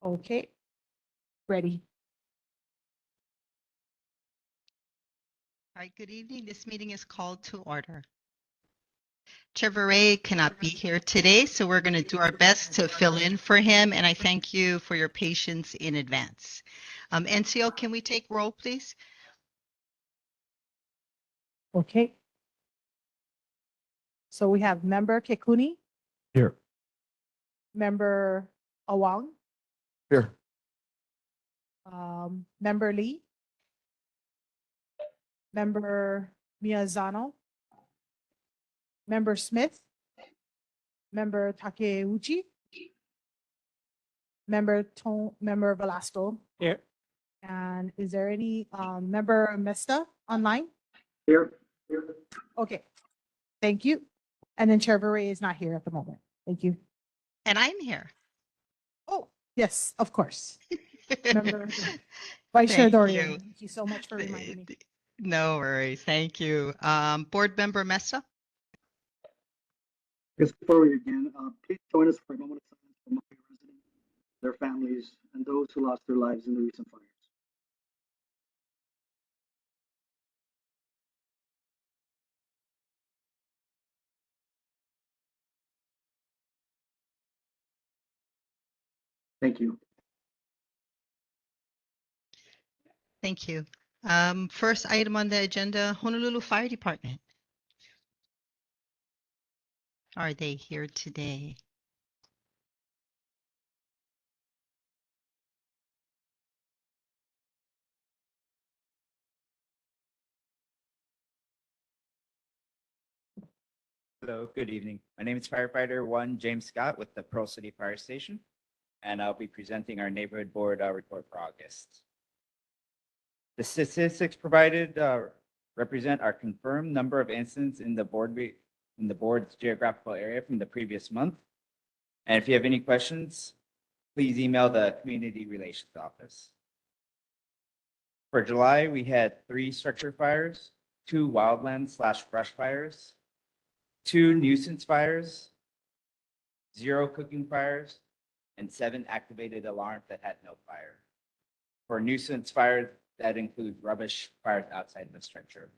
Okay, ready. All right, good evening. This meeting is called to order. Chair Ray cannot be here today, so we're going to do our best to fill in for him, and I thank you for your patience in advance. NCO, can we take roll, please? Okay. So we have member Kekuni, Here. member Awang, Here. member Lee, member Miyazano, member Smith, member Takeuchi, member Velasco. Here. And is there any member Mesta online? Here. Okay, thank you. And then Chair Ray is not here at the moment. Thank you. And I'm here. Oh, yes, of course. Member Vice Chair Thank Dorian, you. thank you so much for reminding me. No worries. Thank you. Board Member Mesa? Just before we begin, please join us for a moment of silence for Maui residents, their families, and those who lost their lives in the recent fires. Thank you. Thank you. First item on the agenda, Honolulu Fire Department. Are they here today? Hello, good evening. My name is Firefighter 1 James Scott with the Pearl City Fire Station, and I'll be presenting our neighborhood board report for August. The statistics provided represent our confirmed number of incidents in the board's geographical area from the previous month. And if you have any questions, please email the Community Relations Office. For July, we had 3 structure fires, 2 wildland/brush fires, 2 nuisance fires, 0 cooking fires, and 7 activated alarms that had no fire. For nuisance fires, that include rubbish fires outside the structure.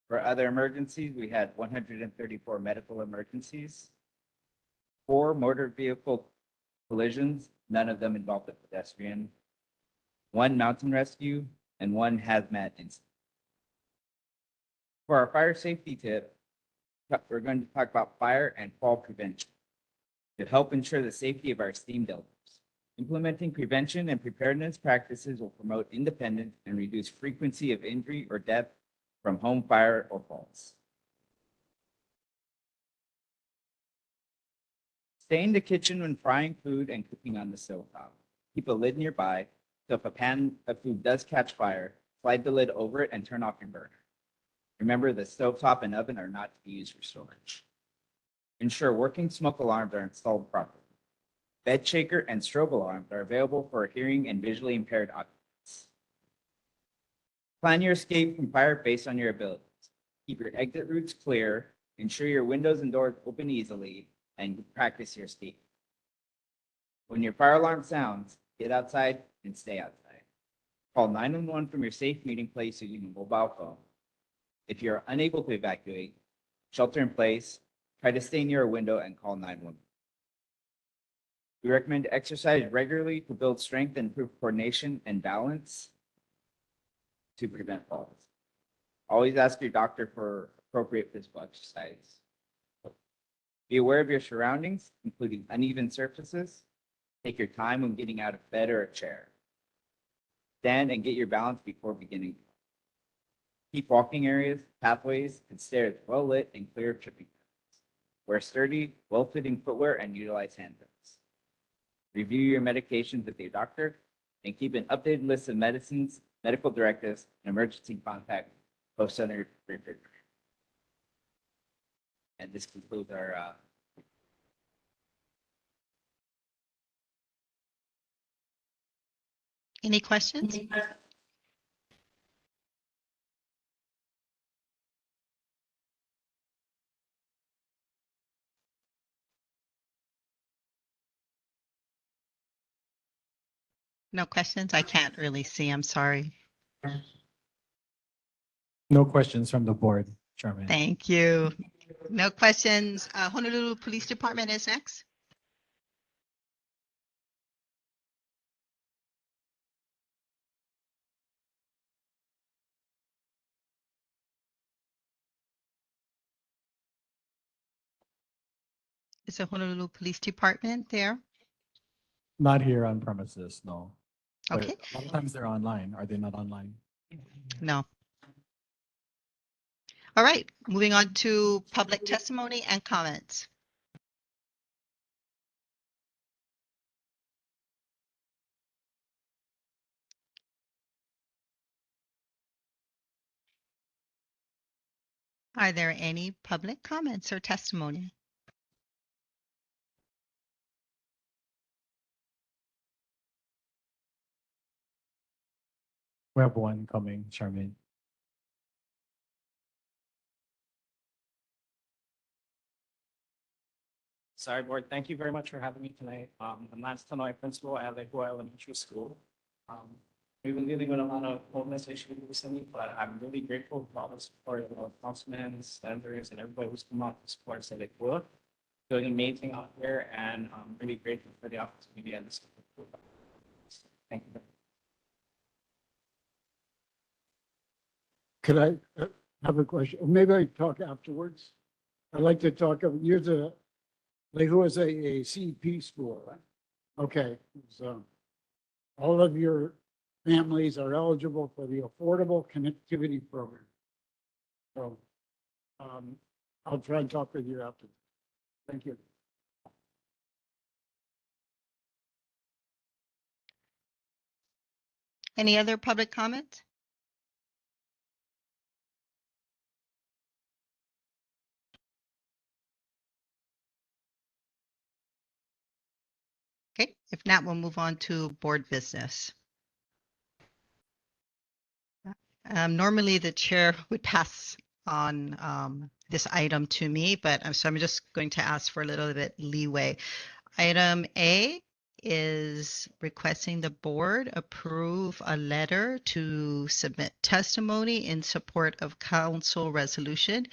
For other emergencies, we had 134 medical emergencies, 4 motor vehicle collisions, none of them involved a pedestrian, 1 mountain rescue, and 1 hazmat incident. For our fire safety tip, we're going to talk about fire and fall prevention to help ensure the safety of our steam buildings. Implementing prevention and preparedness practices will promote independence and reduce frequency of injury or death from home fire or falls. Stay in the kitchen when frying food and cooking on the stovetop. Keep a lid nearby, so if a pan of food does catch fire, slide the lid over it and turn off your burner. Remember, the stovetop and oven are not to be used for storage. Ensure working smoke alarms are installed properly. Bed shaker and strobe alarms are available for hearing and visually impaired occupants. Plan your escape from fire based on your abilities. Keep your exit routes clear, ensure your windows and doors open easily, and practice your escape. When your fire alarm sounds, get outside and stay outside. Call 911 from your safe meeting place using a mobile phone. If you're unable to evacuate, shelter in place, try to stay near a window and call 911. We recommend exercise regularly to build strength and improve coordination and balance to prevent falls. Always ask your doctor for appropriate physical exercise. Be aware of your surroundings, including uneven surfaces. Take your time when getting out of bed or a chair. Stand and get your balance before beginning. Keep walking areas, pathways, and stairs well lit and clear of tripping hazards. Wear sturdy, well-fitting footwear and utilize handguns. Review your medications with your doctor and keep an updated list of medicines, medical directives, and emergency contact posted on your refrigerator. And this concludes our Any questions? No questions? I can't really see. I'm sorry. No questions from the board, Chairman. Thank you. No questions. Honolulu Police Department is next. Is the Honolulu Police Department there? Not here on premises, no. But Okay. a lot of times they're online. Are they not online? No. All right, moving on to public testimony and comments. Are there any public comments or testimony? We have one coming, Chairman. Sorry, board. Thank you very much for having me tonight. I'm Lance Tanoy, principal at Lehua Elementary School. We've been dealing with a lot of homeless issues recently, but I'm really grateful for all the support of councilmen, senators, and everybody who's come out to support us at Lehua. Doing amazing out there, and I'm really grateful for the opportunity and the support. Thank you. Could I have a question? Or maybe I talk afterwards. I'd like to talk, you're the, Lehua is a CEP school, right? Okay, so all of your families are eligible for the Affordable Connectivity Program. So I'll try and talk with you after. Thank you. Any other public comments? Okay, if not, we'll move on to board business. Normally the chair would pass on this item to me, but so I'm just going to ask for a little bit leeway. Item A is requesting the board approve a letter to submit testimony in support of Council Resolution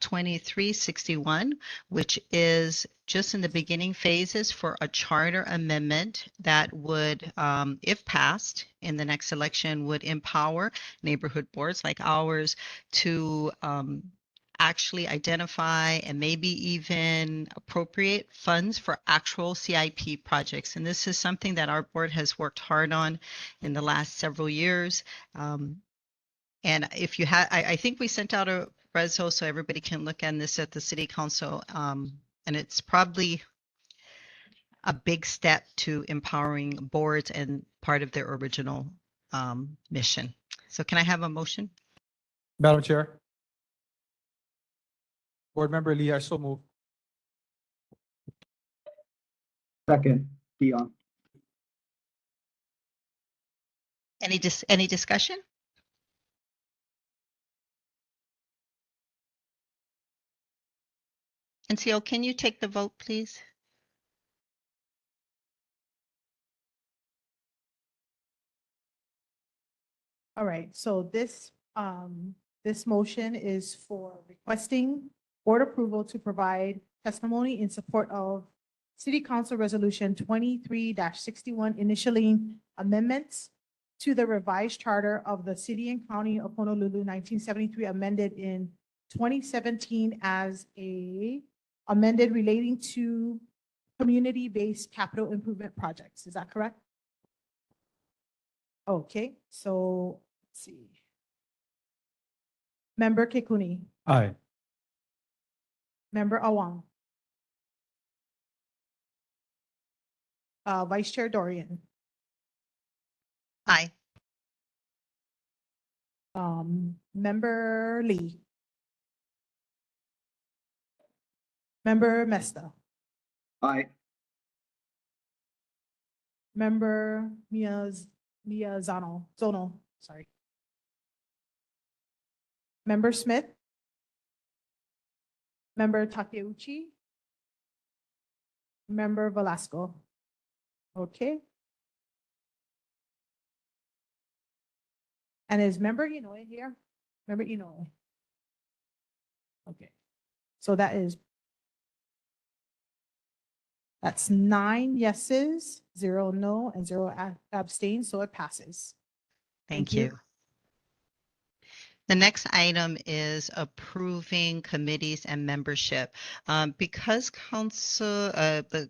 2361, which is just in the beginning phases for a charter amendment that would, if passed in the next election, would empower neighborhood boards like ours to actually identify and maybe even appropriate funds for actual CIP projects. And this is something that our board has worked hard on in the last several years. And if you have, I think we sent out a reso so everybody can look at this at the city council. And it's probably a big step to empowering boards and part of their original mission. So can I have a motion? Madam Chair. Board Member Lee, I so move. Second, Dion. Any discussion? NCO, can you take the vote, please? All right, so this motion is for requesting board approval to provide testimony in support of City Council Resolution 23-61, initialing amendments to the revised charter of the City and County of Honolulu 1973, amended in 2017 as amended relating to community-based capital improvement projects. Is that correct? Okay, so let's see. Member Kekuni, Aye. Member Awang. Vice Chair Dorian, Aye. Member Lee. Member Mesta, Aye. Member Zono, sorry. Member Smith. Member Takeuchi. Member Velasco. Okay. And is member Inoue here? Member Inoue. Okay, so that's 9 yeses, 0 no, and 0 abstain, so it passes. Thank you. The next item is approving committees and membership. Because the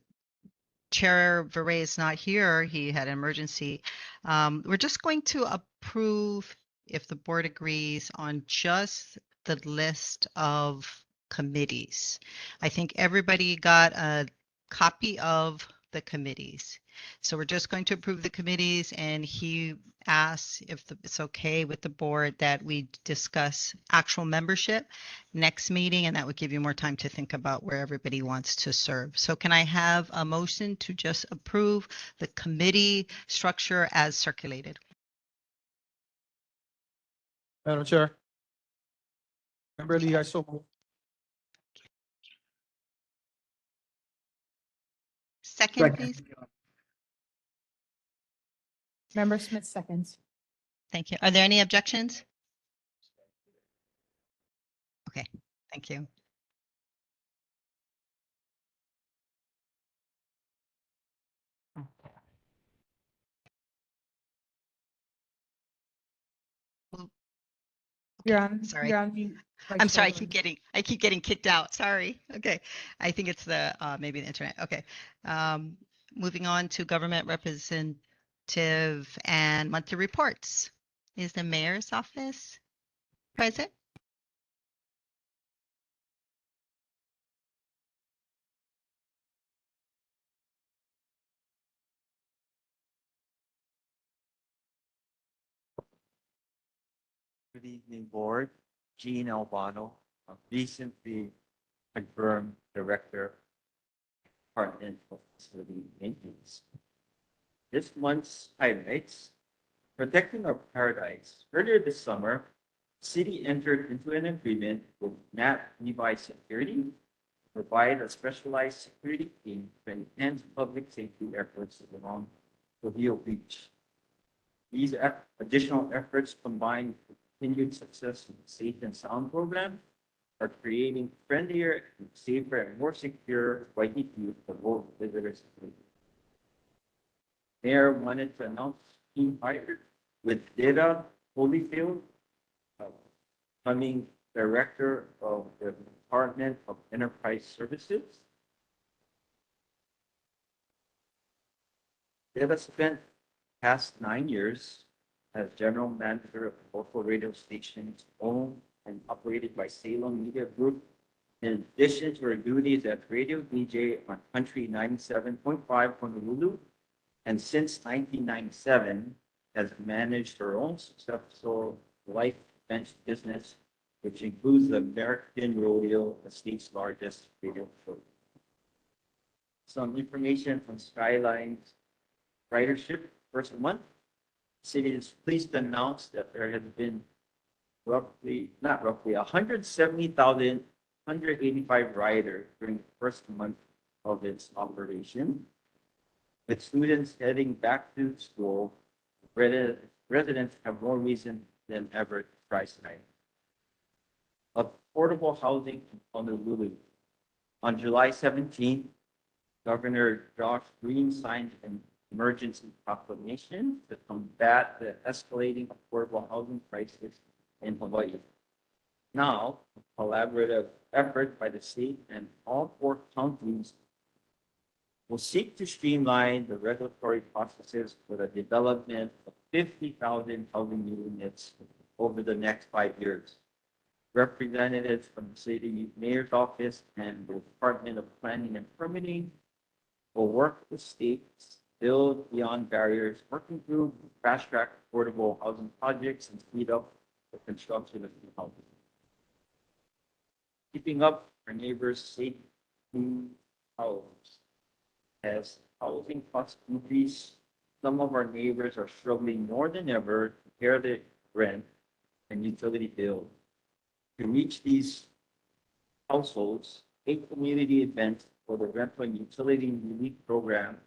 Chair Viray is not here, he had an emergency. We're just going to approve, if the board agrees, on just the list of committees. I think everybody got a copy of the committees. So we're just going to approve the committees, and he asks if it's okay with the board that we discuss actual membership next meeting, and that would give you more time to think about where everybody wants to serve. So can I have a motion to just approve the committee structure as circulated? Madam Chair. Member Lee, I so move. Second, please. Member Smith seconds. Thank you. Are there any objections? Okay, thank you. You're Okay, on, sorry. you're on mute. Vice I'm sorry, Chair I keep getting kicked out. Sorry. Okay. I think it's the maybe the internet. Okay. Moving on to government representative and monthly reports. Is the mayor's office present? Good evening, Board. Gene Albano, recently confirmed Director, Department of Facility Maintenance. This month's highlights: protecting our paradise. Earlier this summer, City entered into an agreement with Nat Levi Security to provide a specialized security team to enhance public safety efforts along Trujillo Beach. These additional efforts, combined with continued success in the Safe and Sound program, are creating friendlier, safer, and more secure Waikiki for both visitors and visitors. Mayor wanted to announce team hire with Data Holyfield, becoming Director of the Department of Enterprise Services. Data spent past 9 years as general manager of local radio stations owned and operated by Salem Media Group. In addition to her duties as radio DJ on Country 97.5 Honolulu, and since 1997 has managed her own successful life events business, which includes the American Rodeo, the state's largest radio show. Some information from Skyline's ridership first month. City is pleased to announce that there has been not roughly 170,185 riders during the first month of its operation. With students heading back to school, residents have more reason than ever to try Skyline. Affordable housing in Honolulu. On July 17th, Governor Josh Green signed an emergency proclamation to combat the escalating affordable housing crisis in Hawaii. Now, a collaborative effort by the state and all 4 counties will seek to streamline the regulatory processes for the development of 50,000 housing units over the next 5 years. Representatives from the city mayor's office and the Department of Planning and Permitting will work with states, build beyond barriers, working through fast-track affordable housing projects and speed up the construction of new housing. Keeping up our neighbors' safe, clean houses. As housing costs increase, some of our neighbors are struggling more than ever to pay their rent and utility bills. To reach these households, 8 community events for the rental and utility relief program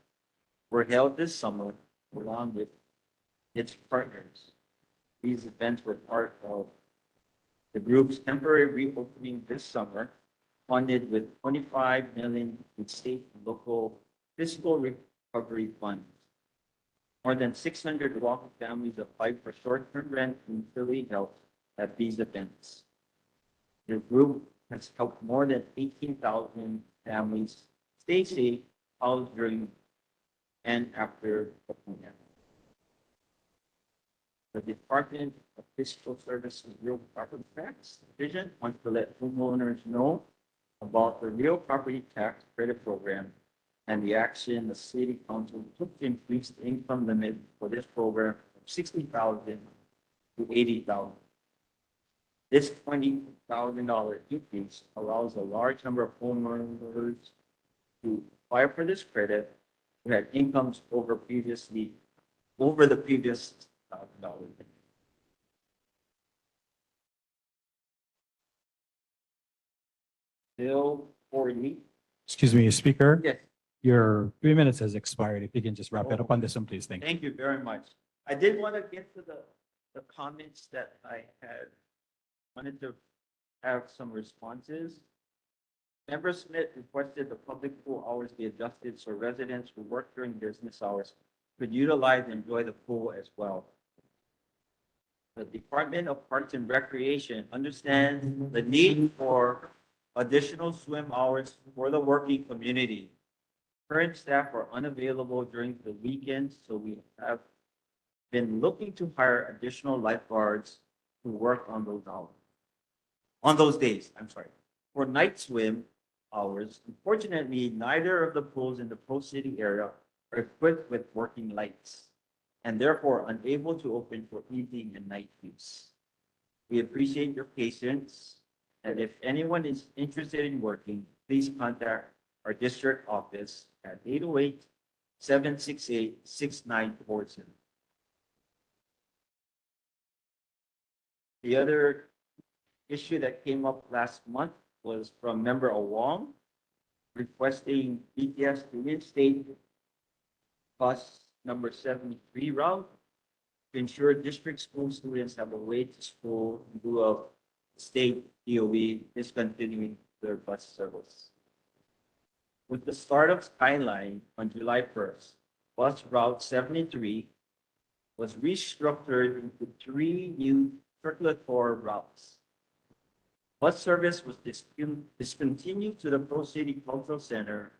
were held this summer along with its partners. These events were part of the group's temporary reopening this summer, funded with 25 million in state and local fiscal recovery funds. More than 600 Oahu families applied for short-term rent and utility help at these events. The group has helped more than 18,000 families stay safe out during and after the pandemic. The Department of Fiscal Services Real Property Tax Division wants to let homeowners know about the Real Property Tax Credit Program and the action the City Council took to increase the income limit for this program from 60,000 to 80,000. This $20,000 increase allows a large number of homeowners to apply for this credit who had incomes over the previous $1,000. Bill 40. Excuse me, Speaker, Yes, your 3 minutes has expired. If you can just wrap it up on this one, please. Thank you. thank you very much. I did want to get to the comments that I had wanted to have some responses. Member Smith requested the public pool hours be adjusted so residents who work during business hours could utilize and enjoy the pool as well. The Department of Parks and Recreation understands the need for additional swim hours for the working community. Current staff are unavailable during the weekends, so we have been looking to hire additional lifeguards to work on those hours. On those days, I'm sorry. For night swim hours, unfortunately, neither of the pools in the Pro City area are equipped with working lights and therefore unable to open for evening and night use. We appreciate your patience, and if anyone is interested in working, please contact our district office at 808-768-6947. The other issue that came up last month was from member Awong requesting BTS to reinstate bus number 73 route to ensure district school students have a way to school in lieu of state DOE discontinuing their bus service. With the start of Skyline on July 1st, bus route 73 was restructured into 3 new circulator routes. Bus service was discontinued to the Pro City Cultural Center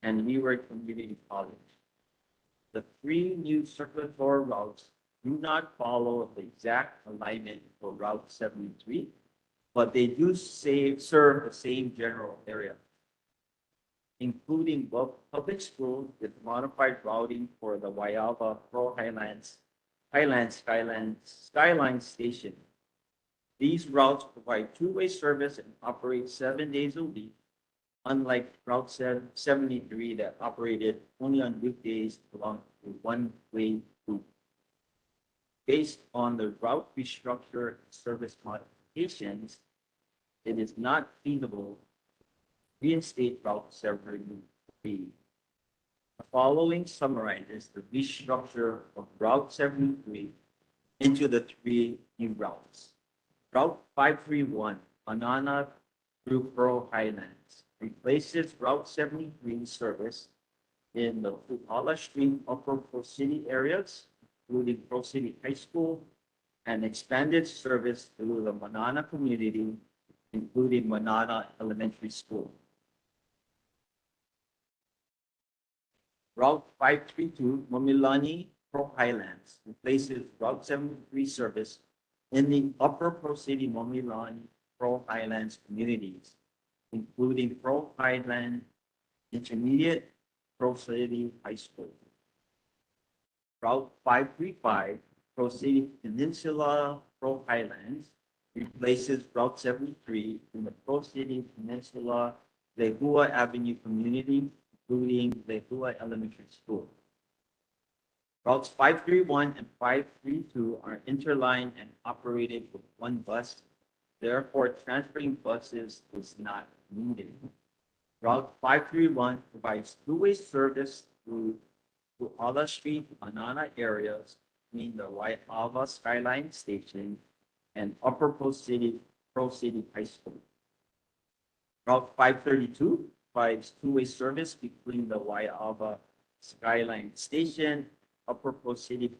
and Leeward Community College. The 3 new circulator routes do not follow the exact alignment for Route 73, but they do serve the same general area, including both public schools with modified routing for the Waiawa Pro Skyline Station. These routes provide two-way service and operate 7 days a week, unlike Route 73 that operated only on weekdays along a one-way route. Based on the route restructure and service modifications, it is not feasible to reinstate Route 73. The following summarizes the restructure of Route 73 into the 3 new routes. Route 531, Manana through Pearl Highlands, replaces Route 73 service in the Puhala Street Upper Pro City areas, including Pro City High School, and expanded service through the Manana community, including Manana Elementary School. Route 532, Momilani Pro Highlands, replaces Route 73 service in the Upper Pro City Momilani Pro Highlands communities, including Pro Highland Intermediate, Pro City High School. Route 535, Pro City Peninsula Pro Highlands, replaces Route 73 in the Pro City Peninsula Lehua Avenue community, including Lehua Elementary School. Routes 531 and 532 are interlined and operated with one bus. Therefore, transferring buses is not needed. Route 531 provides two-way service through Puhala Street, Manana areas, between the Waialawa Skyline Station and Upper Pro City High School. Route 532 provides two-way service between the Waialawa Skyline Station, Upper Pro City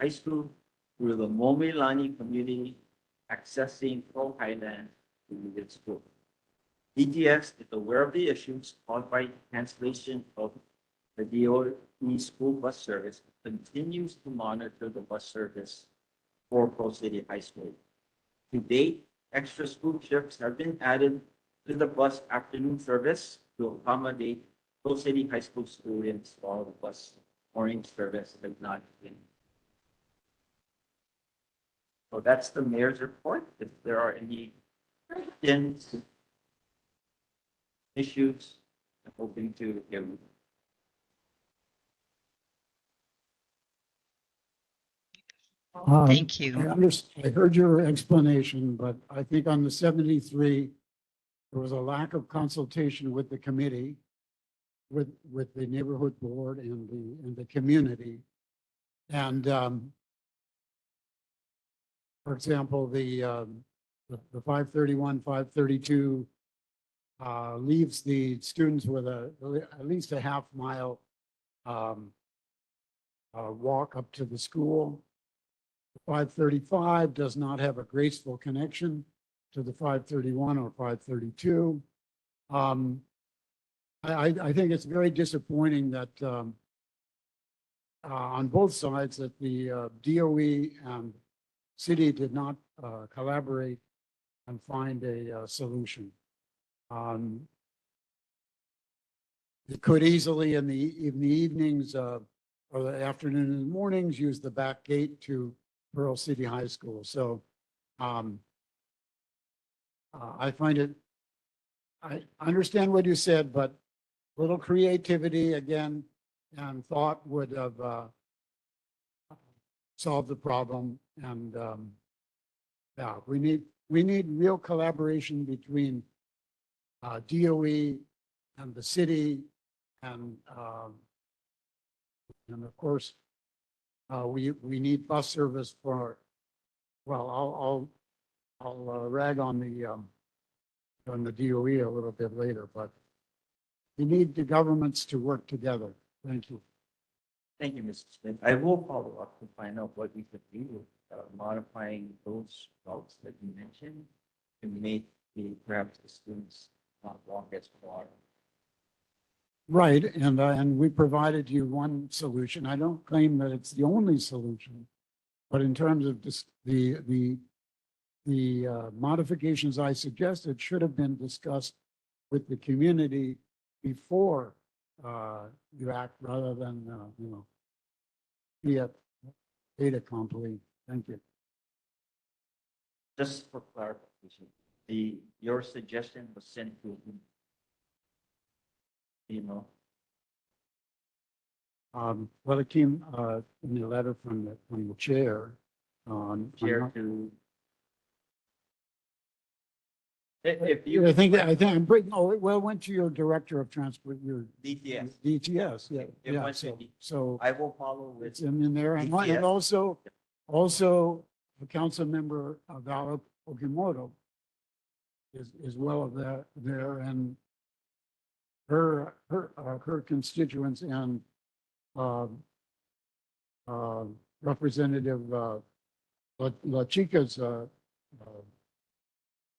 High School through the Momilani community, accessing Pro Highland Community School. DTX is aware of the issues caused by cancellation of the DOE school bus service, continues to monitor the bus service for Pro City High School. To date, extra school shifts have been added to the bus afternoon service to accommodate Pro City High School students while the bus morning service has not been. So that's the mayor's report. If there are any questions, issues, I'm hoping to hear. Thank you. I heard your explanation, but I think on the 73, there was a lack of consultation with the committee, with the neighborhood board and the community. And for example, the 531, 532 leaves the students with at least a half mile walk up to the school. 535 does not have a graceful connection to the 531 or 532. I think it's very disappointing that on both sides that the DOE and city did not collaborate and find a solution. It could easily in the evenings or the afternoon and mornings use the back gate to Pearl City High School. So I find it, I understand what you said, but a little creativity again and thought would have solved the problem. And yeah, we need real collaboration between DOE and the city and of course we need bus service for, well, I'll rag on the DOE a little bit later, but we need the governments to work together. Thank you. Thank you, Mr. Smith. I will follow up to find out what we could do with modifying those routes that you mentioned to make perhaps the students not walk as far. Right, and we provided you one solution. I don't claim that it's the only solution, but in terms of the modifications I suggested should have been discussed with the community before you act, rather than be a fait accompli. Thank you. Just for clarification, your suggestion was sent to email. Well, it came in the letter from the chair. Chair to. If you. I think I'm breaking. Oh, well, it went to your director of transport, your DTS. DTS. Yeah, It yeah. went to So I will follow it's with. in there, and DTS. also the council member Vala Okimoto is well of that there, and her constituents and Representative La Chica's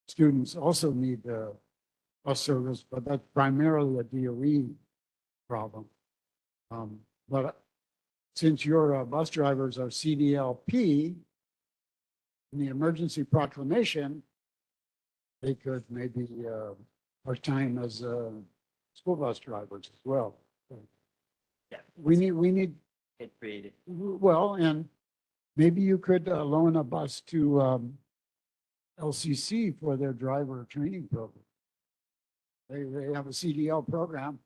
students also need bus service, but that's primarily a DOE problem. But since your bus drivers are CDLP, in the emergency proclamation, they could maybe part-time as school bus drivers as well. Yeah. We need, Get created. well, and maybe you could loan a bus to LCC for their driver training program. They have a CDL program,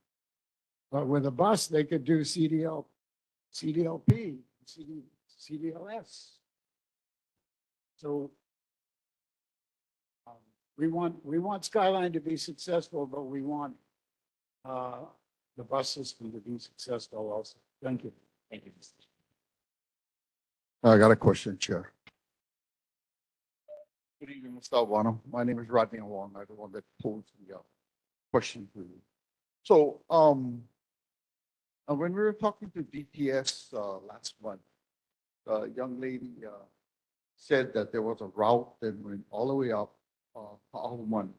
but with a bus, they could do CDLP, CDLS. So we want Skyline to be successful, but we want the bus system to be successful also. Thank you. Thank you, Mr. I got a question, Chair. Good evening, Mr. Albano. My name is Rodney Wong. I'm the one that posed the question to you. So, when we were talking to DTS last month, the young lady said that there was a route that went all the way up Pahuman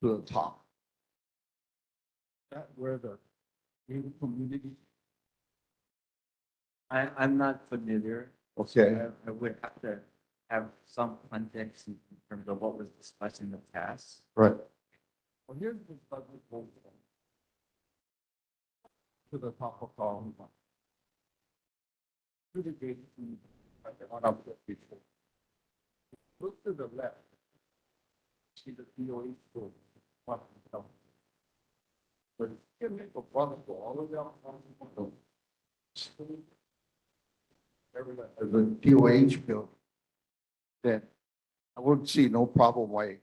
to the top. That where the gated community. I'm not familiar. Okay. I would have to have some context in terms of what was discussed in the past. Right. Well, here's the public vote to the top of Pahuman. To the gated community. On up there before. Look to the left. See the POH school. But you can make a brother go all the way up. The POH bill, then I would see no problem why.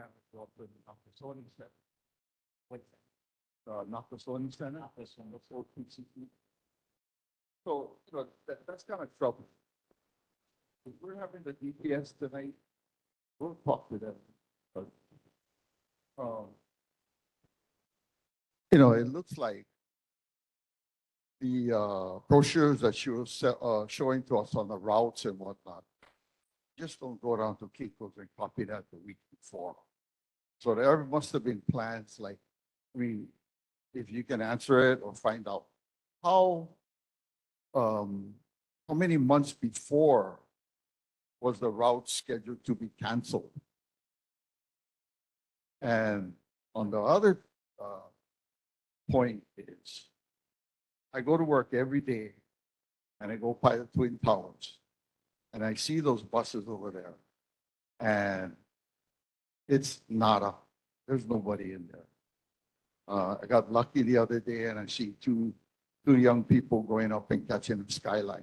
Have it go up to the Nacosoni Center. What's that? Nacosoni Center. So, you know, that's kind of trouble. If we're having the DPS tonight, we'll talk to them. But, you know, it looks like the brochures that she was showing to us on the routes and whatnot, just don't go down to Kiko's and copy that the week before. So there must have been plans like, I mean, if you can answer it or find out how many months before was the route scheduled to be canceled? And on the other point is, I go to work every day and I go by the Twin Towers and I see those buses over there and it's nada. There's nobody in there. I got lucky the other day and I see two young people going up and catching the Skyline.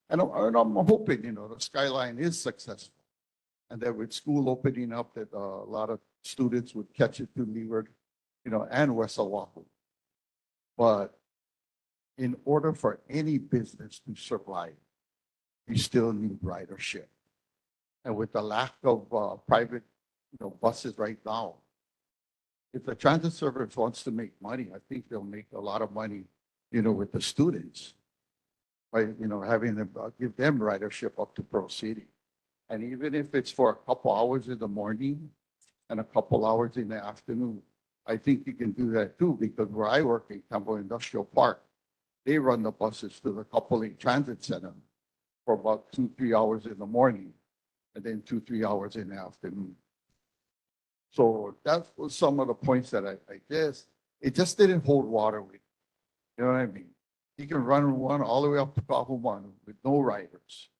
And I'm hoping, you know, the Skyline is successful and that with school opening up that a lot of students would catch it to Leeward, you know, and West Oahu. But in order for any business to survive, you still need ridership. And with the lack of private, you know, buses right now, if the transit service wants to make money, I think they'll make a lot of money, you know, with the students by, you know, having them give them ridership up to Pearl City. And even if it's for a couple hours in the morning and a couple hours in the afternoon, I think you can do that too, because where I work in Campo Industrial Park, they run the buses to the Kapolei Transit Center for about 2-3 hours in the morning and then 2-3 hours in the afternoon. So that was some of the points that I guess it just didn't hold water with. You know what I mean? You can run one all the way up to Kahuman with no riders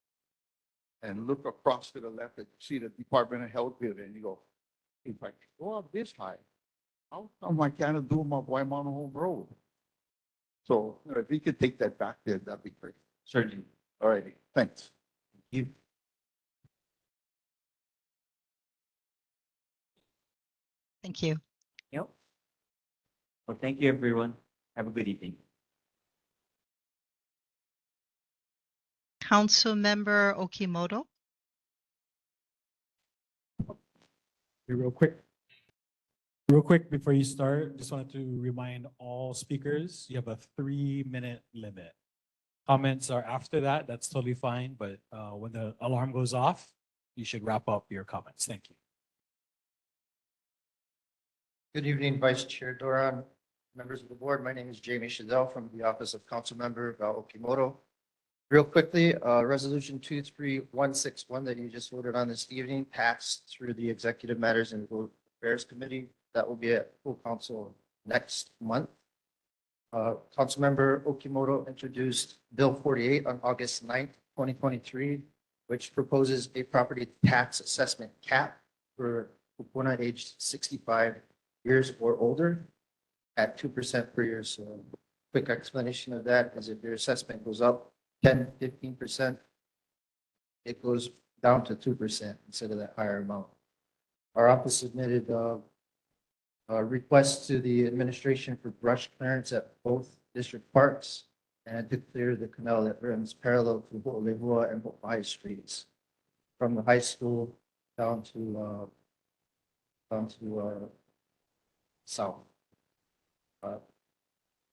and look across to the left and see the Department of Health building and you go, if I go up this high, how come I can't do my Waimano Home Road? So you know, if you could take that back there, that'd be great. Certainly. All righty, thanks. You. Thank you. Yep. Well, thank you, everyone. Have a good evening. Councilmember Okimoto. Real quick before you start, just wanted to remind all speakers, you have a 3-minute limit. Comments are after that, that's totally fine, but when the alarm goes off, you should wrap up your comments. Thank you. Good evening, Vice Chair Doran, members of the board. My name is Jamie Shadell from the Office of Councilmember Val Okimoto. Real quickly, Resolution 23161 that you just voted on this evening passed through the Executive Matters and Legal Affairs Committee. That will be at full council next month. Councilmember Okimoto introduced Bill 48 on August 9th, 2023, which proposes a property tax assessment cap for kupuna aged 65 years or older at 2% per year. So quick explanation of that is if your assessment goes up 10, 15%, it goes down to 2% instead of that higher amount. Our office submitted requests to the administration for brush clearance at both district parks. and to clear the canal that runs parallel to Ho'olehua and Ho'ai streets from the high school down to south. Uh,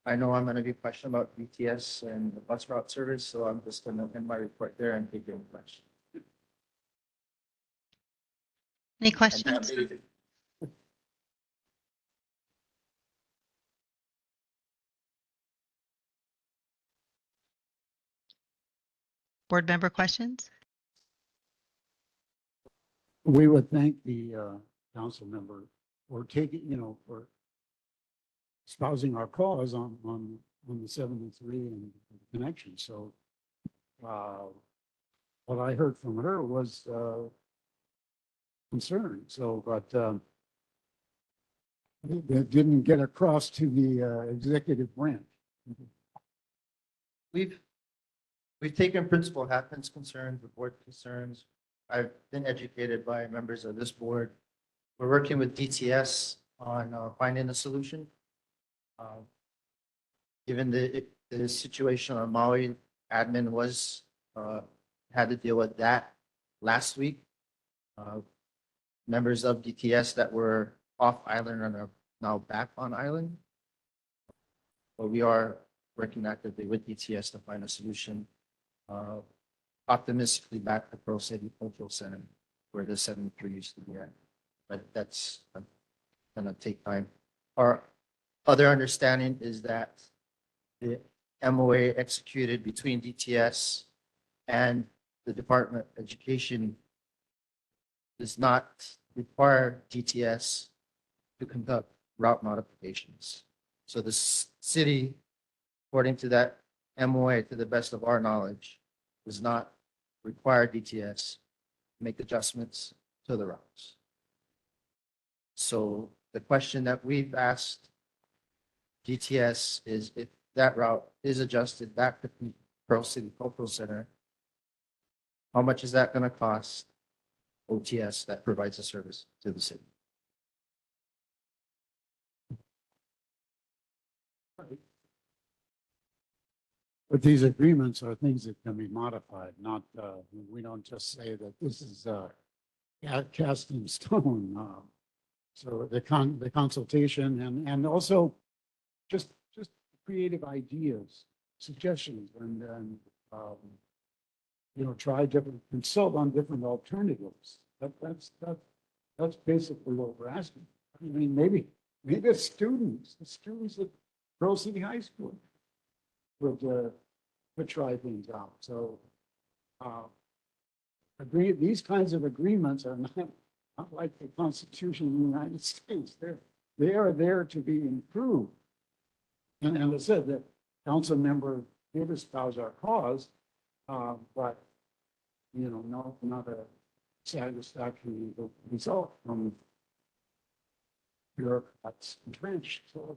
I know I'm going to be questioned about BTS and the bus route service, so I'm just going to end my report there and take your questions. Any And questions? Board member questions? We would thank the council member for taking, for espousing our cause on the 73 and connection. So what I heard from her was concern. So, but that didn't get across to the executive branch. We've taken Principal Hackman's concerns, the board concerns. I've been educated by members of this board. We're working with DTS on finding a solution. Given the situation on Maui, admin was had to deal with that last week. Members of DTS that were off island are now back on island. But we are working actively with DTS to find a solution. Optimistically back to Pearl City Cultural Center where the 73 used to be at. But that's gonna take time. Our other understanding is that the MOA executed between DTS and the Department of Education does not require DTS to conduct route modifications. So the city, according to that MOA, to the best of our knowledge, does not require DTS to make adjustments to the routes. So the question that we've asked DTS is if that route is adjusted back to Pearl City Cultural Center, how much is that going to cost OTS that provides a service to the city? But these agreements are things that can be modified, not, we don't just say that this is cast in stone. So the consultation and also just creative ideas, suggestions, and try consult on different alternatives. That's basically what we're asking. I mean, maybe the students at Pearl City High School would try things out. So these kinds of agreements are not like the Constitution of the United States. They are there to be improved. And as I said, the council member did espouse our cause, but not a satisfactory result from bureaucrats entrenched. So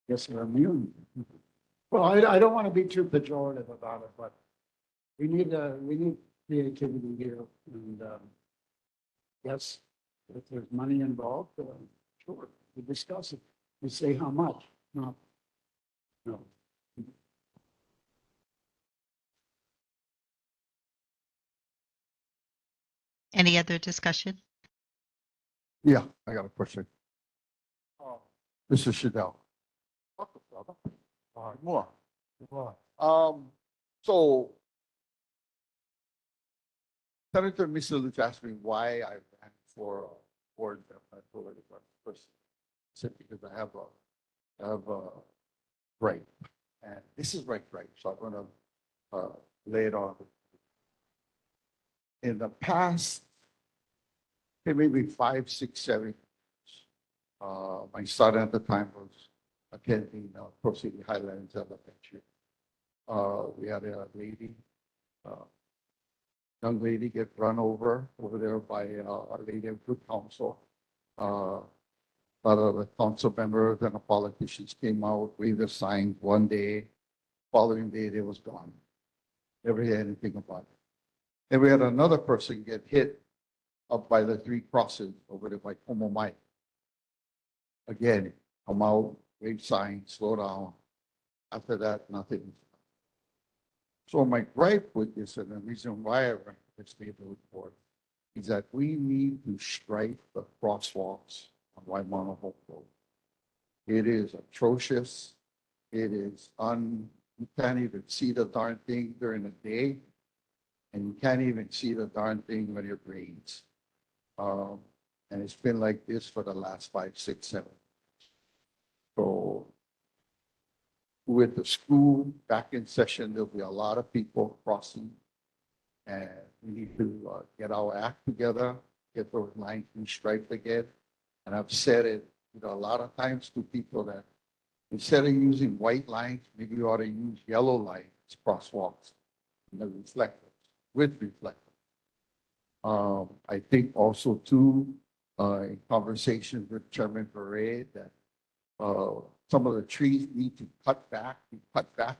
guess they're immune. Well, I don't want to be too pejorative about it, but we need creativity here, and yes, if there's money involved, sure, we discuss it. We say how much, not no. Any other discussion? Yeah, I got a question. This is Shadell. More. So Senator Misulich asked me why I ran for board. I told her the first because I have a right, and this is right. So I'm gonna lay it on. In the past, maybe 5, 6, 7 years, my son at the time was attending Pearl City Highlands Elementary. We had a lady, young lady, get run over there by a lady of good counsel. A lot of the council members and the politicians came out, waved their signs one day, following day they was gone. Never heard anything about it. And we had another person get hit up by the 3 crossings over there by Como Mike. Again, come out, wave signs, slow down, After that, nothing. So my gripe with this, and the reason why I ran this neighborhood board, is that we need to strike the crosswalks on Waimana Hope Road. It is atrocious. It is you can't even see the darn thing during the day, and you can't even see the darn thing when it rains. And it's been like this for the last 5, 6, 7. So with the school back in session, there'll be a lot of people crossing. And we need to get our act together, get those lines restriped again. And I've said it, a lot of times to people that instead of using white lines, maybe you ought to use yellow lines, crosswalks, and the reflectors, with reflectors. I think also too, in conversations with Chairman Beret, that some of the trees need to be cut back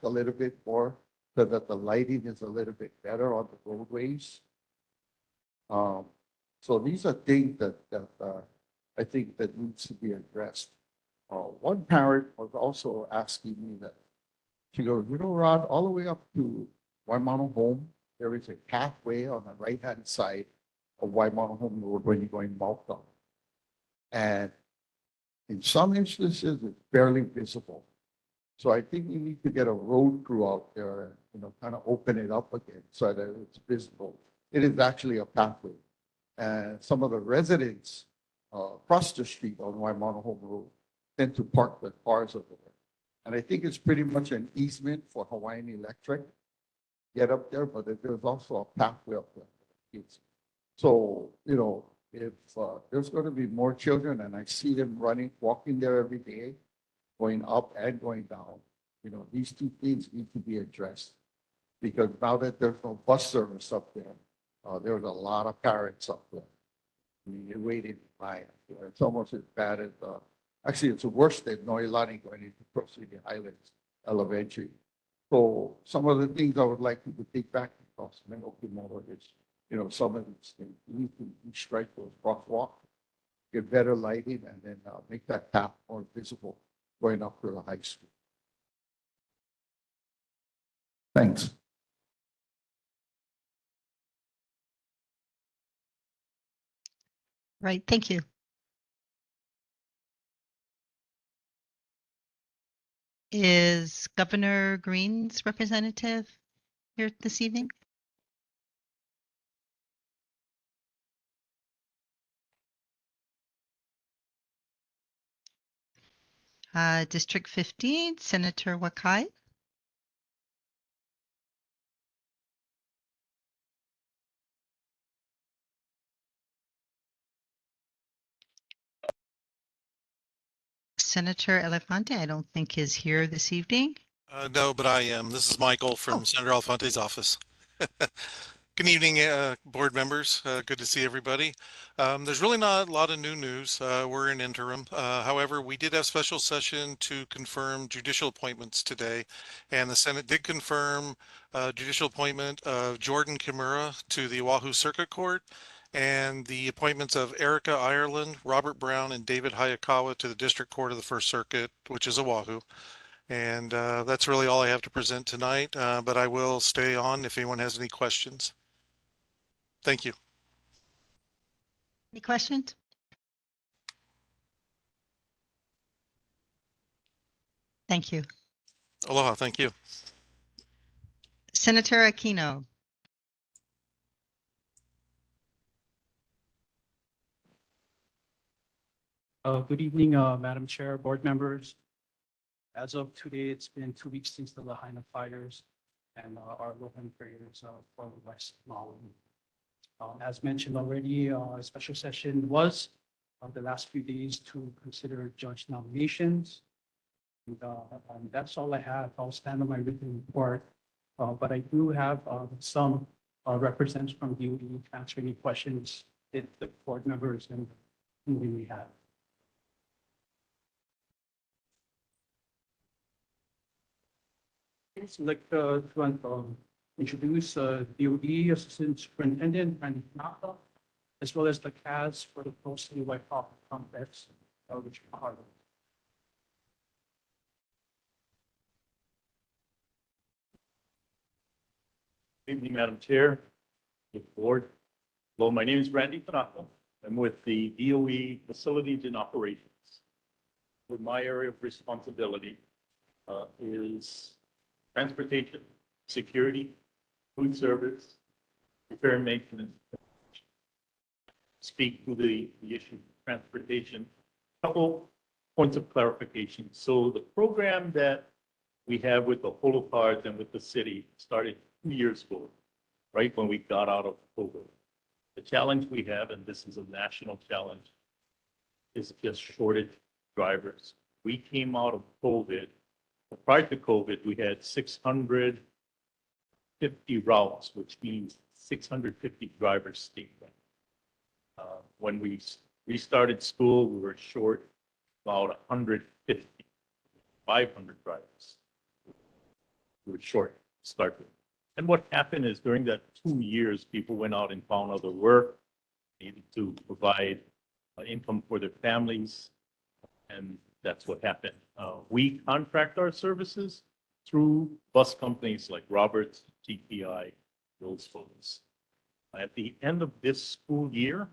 a little bit more so that the lighting is a little bit better on the roadways. So these are things that I think that needs to be addressed. One parent was also asking me that, she goes, Rod, all the way up to Waimana Home, there is a pathway on the right-hand side of Waimana Home Road when you're going southbound. And in some instances, it's barely visible. So I think you need to get a road crew out there and, kind of open it up again so that it's visible. It is actually a pathway. And some of the residents across the street on Waimana Home Road tend to park their cars over there. And I think it's pretty much an easement for Hawaiian Electric. Get up there, but there's also a pathway up there. So, if there's going to be more children and I see them walking there every day, going up and going down, these two things need to be addressed. Because now that there's no bus service up there, there's a lot of parents up there. I mean, you're waiting in line. It's almost as bad as, actually, it's worse than Noilani going into Pro City Highlands Elementary. So some of the things I would like to take back to Councilman Okimoto is, some of these things, we need to strike those crosswalks, get better lighting, and then make that path more visible going up to the high school. Thanks. Right, thank you. Is Governor Green's representative here this evening? District 15, Senator Wakai. Senator Elefante, I don't think is here this evening. No, but I am. This is Michael from Senator Alfante's office. Good evening, board members. Good to see everybody. There's really not a lot of new news. We're in interim. However, we did have special session to confirm judicial appointments today, and the Senate did confirm judicial appointment of Jordan Kimura to the Oahu Circuit Court, and the appointments of Erica Ireland, Robert Brown, and David Hayakawa to the District Court of the First Circuit, which is Oahu. And that's really all I have to present tonight, but I will stay on if anyone has any questions. Thank you. Any questions? Thank you. Aloha, thank you. Senator Aquino. Good evening, Madam Chair, board members. As of today, it's been 2 weeks since the Lahaina fires and our Lohan prayers for West Maui. As mentioned already, a special session was the last few days to consider judge nominations. And that's all I have. I'll stand on my written report, but I do have some representatives from DOE to answer any questions that the board members and we have. I'd like to introduce DOE Assistant Superintendent Randy Naka, as well as the CAS for the Pro City Waipahu Complex, which are Evening, Madam Chair, the board. Well, my name is Randy Tanaka. I'm with the DOE Facilities and Operations. With my area of responsibility is transportation, security, food service, repair and maintenance. Speak to the issue of transportation. Couple points of clarification. So the program that we have with the Holo cards and with the city started 2 years ago, right when we got out of COVID. The challenge we have, and this is a national challenge, is just shortage of drivers. We came out of COVID. Prior to COVID, we had 650 routes, which means 650 drivers statewide. When we restarted school, we were short about 150, 500 drivers. We were short to start with. And what happened is during that 2 years, people went out and found other work, needed to provide income for their families, and that's what happened. We contract our services through bus companies like Roberts, TPI, those folks. At the end of this school year,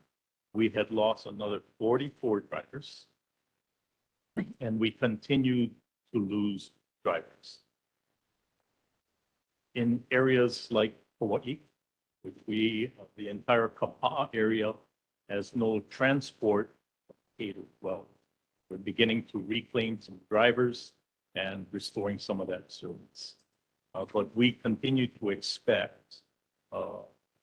we had lost another 44 drivers, and we continued to lose drivers. In areas like Hawaii, which the entire Kapa'a area has no transport K-12. We're beginning to reclaim some drivers and restoring some of that service. But we continue to expect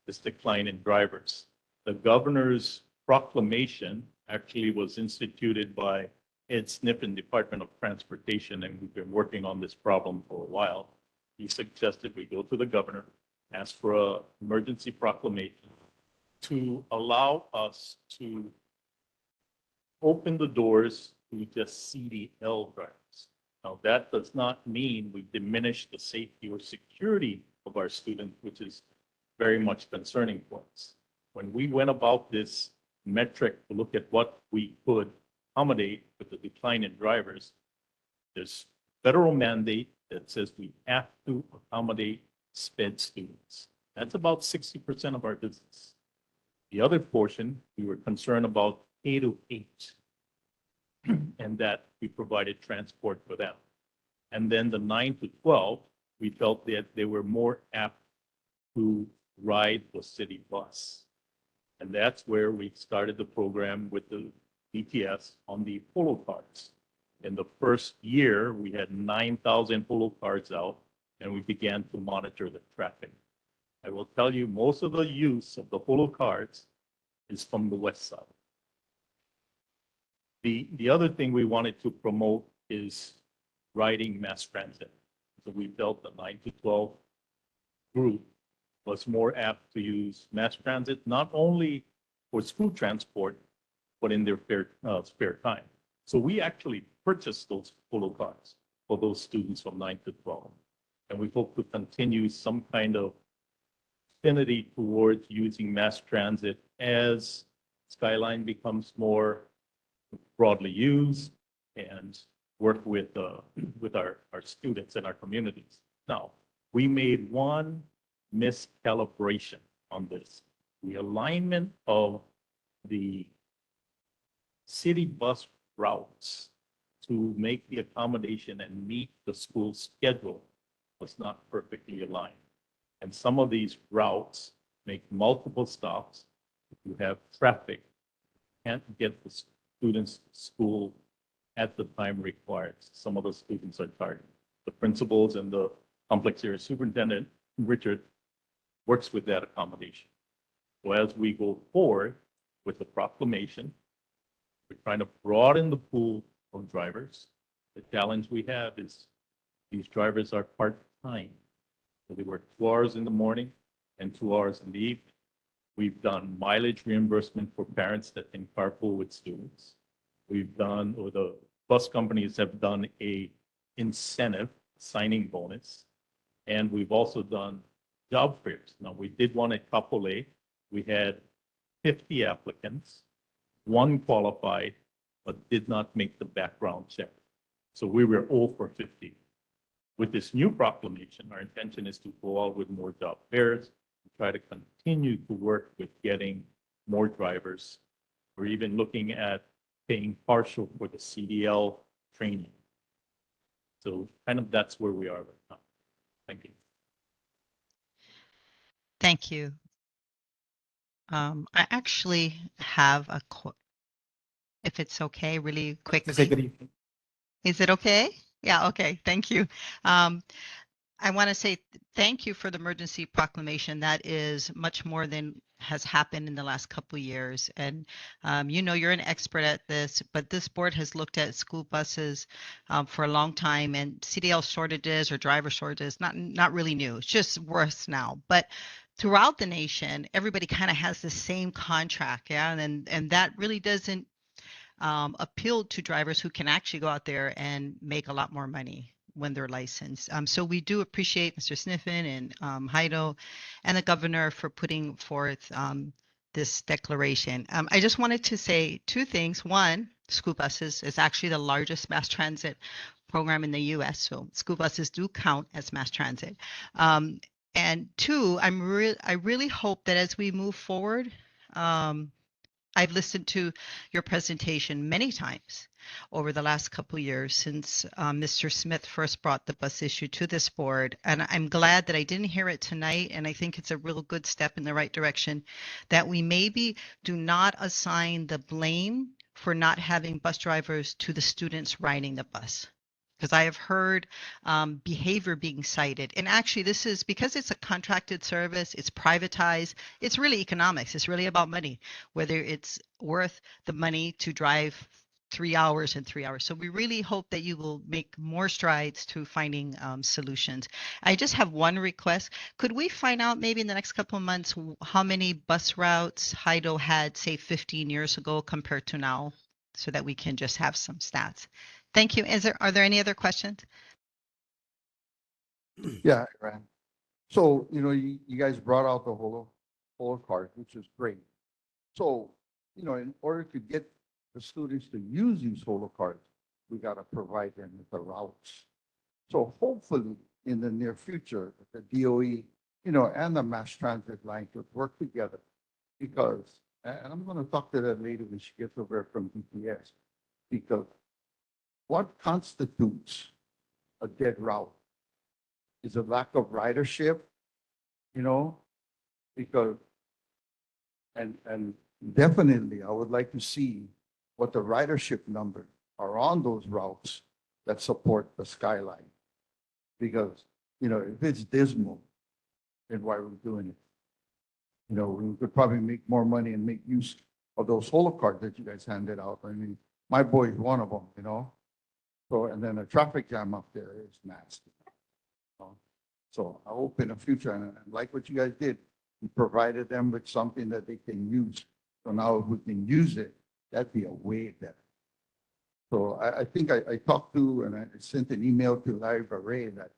this decline in drivers. The governor's proclamation actually was instituted by Ed Sniffen, Department of Transportation, and we've been working on this problem for a while. He suggested we go to the governor, ask for an emergency proclamation to allow us to open the doors to just CDL drivers. Now, that does not mean we diminish the safety or security of our students, which is very much concerning for us. When we went about this metric to look at what we could accommodate with the decline in drivers, there's federal mandate that says we have to accommodate SPED students. That's about 60% of our business. The other portion, we were concerned about K-8, and that we provided transport for them. And then the 9 to 12, we felt that they were more apt to ride the city bus. And that's where we started the program with the BTS on the Holo cards. In the first year, we had 9,000 Holo cards out, and we began to monitor the traffic. I will tell you, most of the use of the Holo cards is from the west side. The other thing we wanted to promote is riding mass transit. So we felt the 9 to 12 group was more apt to use mass transit, not only for school transport, but in their spare time. So we actually purchased those Holo cards for those students from 9 to 12. And we hope to continue some kind of affinity towards using mass transit as Skyline becomes more broadly used and work with our students and our communities. Now, we made one miscalibration on this. The alignment of the city bus routes to make the accommodation and meet the school schedule was not perfectly aligned. And some of these routes make multiple stops. If you have traffic, can't get the students to school at the time required. Some of the students are tired. The principals and the complex area superintendent, Richard, works with that accommodation. So as we go forward with the proclamation, we're trying to broaden the pool of drivers. The challenge we have is these drivers are part-time. So they work 2 hours in the morning and 2 hours in the evening. We've done mileage reimbursement for parents that can carpool with students. We've done, or the bus companies have done a incentive signing bonus. And we've also done job fairs. Now, we did one at Kapolei. We had 50 applicants. One qualified, but did not make the background check. So we were 0 for 50. with this new proclamation, our intention is to go out with more job fairs, try to continue to work with getting more drivers. We're even looking at paying partial for the CDL training. So kind of that's where we are right now. Thank you. Thank you. I actually have if it's okay, really Say quickly. good evening. Is it okay? Yeah, okay. Thank you. I want to say thank you for the emergency proclamation. That is much more than has happened in the last couple of years. And you know, you're an expert at this, but this board has looked at school buses for a long time, and CDL shortages or driver shortages, not really new. It's just worse now. But throughout the nation, everybody kind of has the same contract, yeah, and that really doesn't appeal to drivers who can actually go out there and make a lot more money when they're licensed. So we do appreciate Mr. Sniffen and Heido and the governor for putting forth this declaration. I just wanted to say two things. One, school buses is actually the largest mass transit program in the U.S., so school buses do count as mass transit. And two, I really hope that as we move forward, I've listened to your presentation many times over the last couple of years since Mr. Smith first brought the bus issue to this board. And I'm glad that I didn't hear it tonight. And I think it's a real good step in the right direction that we maybe do not assign the blame for not having bus drivers to the students riding the bus. Because I have heard behavior being cited. And actually, this is because it's a contracted service, it's privatized, it's really economics. It's really about money, whether it's worth the money to drive 3 hours and 3 hours. So we really hope that you will make more strides to finding solutions. I just have one request. Could we find out maybe in the next couple of months how many bus routes Heido had, say, 15 years ago compared to now, so that we can just have some stats? Thank you. Are there any other questions? Yeah, Ran. So, you know, you guys brought out the holo card, which is great. So, you know, in order to get the students to use these holo cards, we got to provide them with the routes. So hopefully in the near future, the DOE, you know, and the mass transit line could work together because, and I'm going to talk to that lady when she gets over from DPS, because what constitutes a dead route? Is a lack of ridership, you know, because, and definitely I would like to see what the ridership numbers are on those routes that support the skyline. Because, you know, if it's dismal, then why are we doing it? You know, we could probably make more money and make use of those holo cards that you guys handed out. I mean, my boy is one of them, you know. So, and then a traffic jam up there is nasty. So I hope in the future, and like what you guys did, you provided them with something that they can use. So now if we can use it, that'd be a way better. So I think I talked to, and I sent an email to Larry Barre that,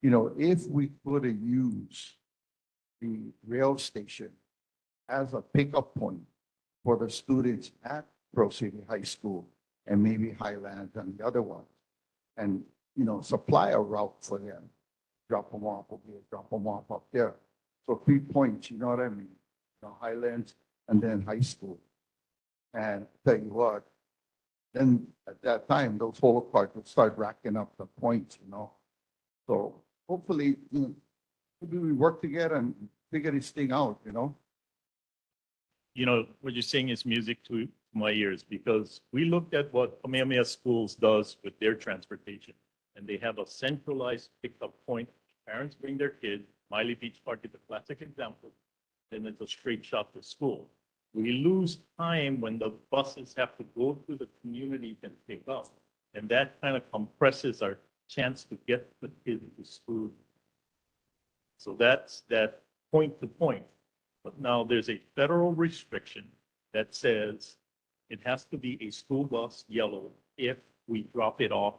you know, if we could use the rail station as a pickup point for the students at Pearl City High School and maybe Highlands and the other ones, and, you know, supply a route for them. Drop them off over here, drop them off up there. So 3 points, you know what I mean? You know, Highlands and then high school. And tell you what, then at that time, those holo cards would start racking up the points, you know? So hopefully, you know, maybe we work together and figure this thing out, you know? You know, what you're saying is music to my ears, because we looked at what Kamehameha Schools does with their transportation, and they have a centralized pickup point. Parents bring their kids. Miley Beach Park is a classic example. Then it's a straight shot to school. We lose time when the buses have to go to the community and pick up. And that kind of compresses our chance to get the kids to school. So that's that point to point. But now there's a federal restriction that says it has to be a school bus yellow if we drop it off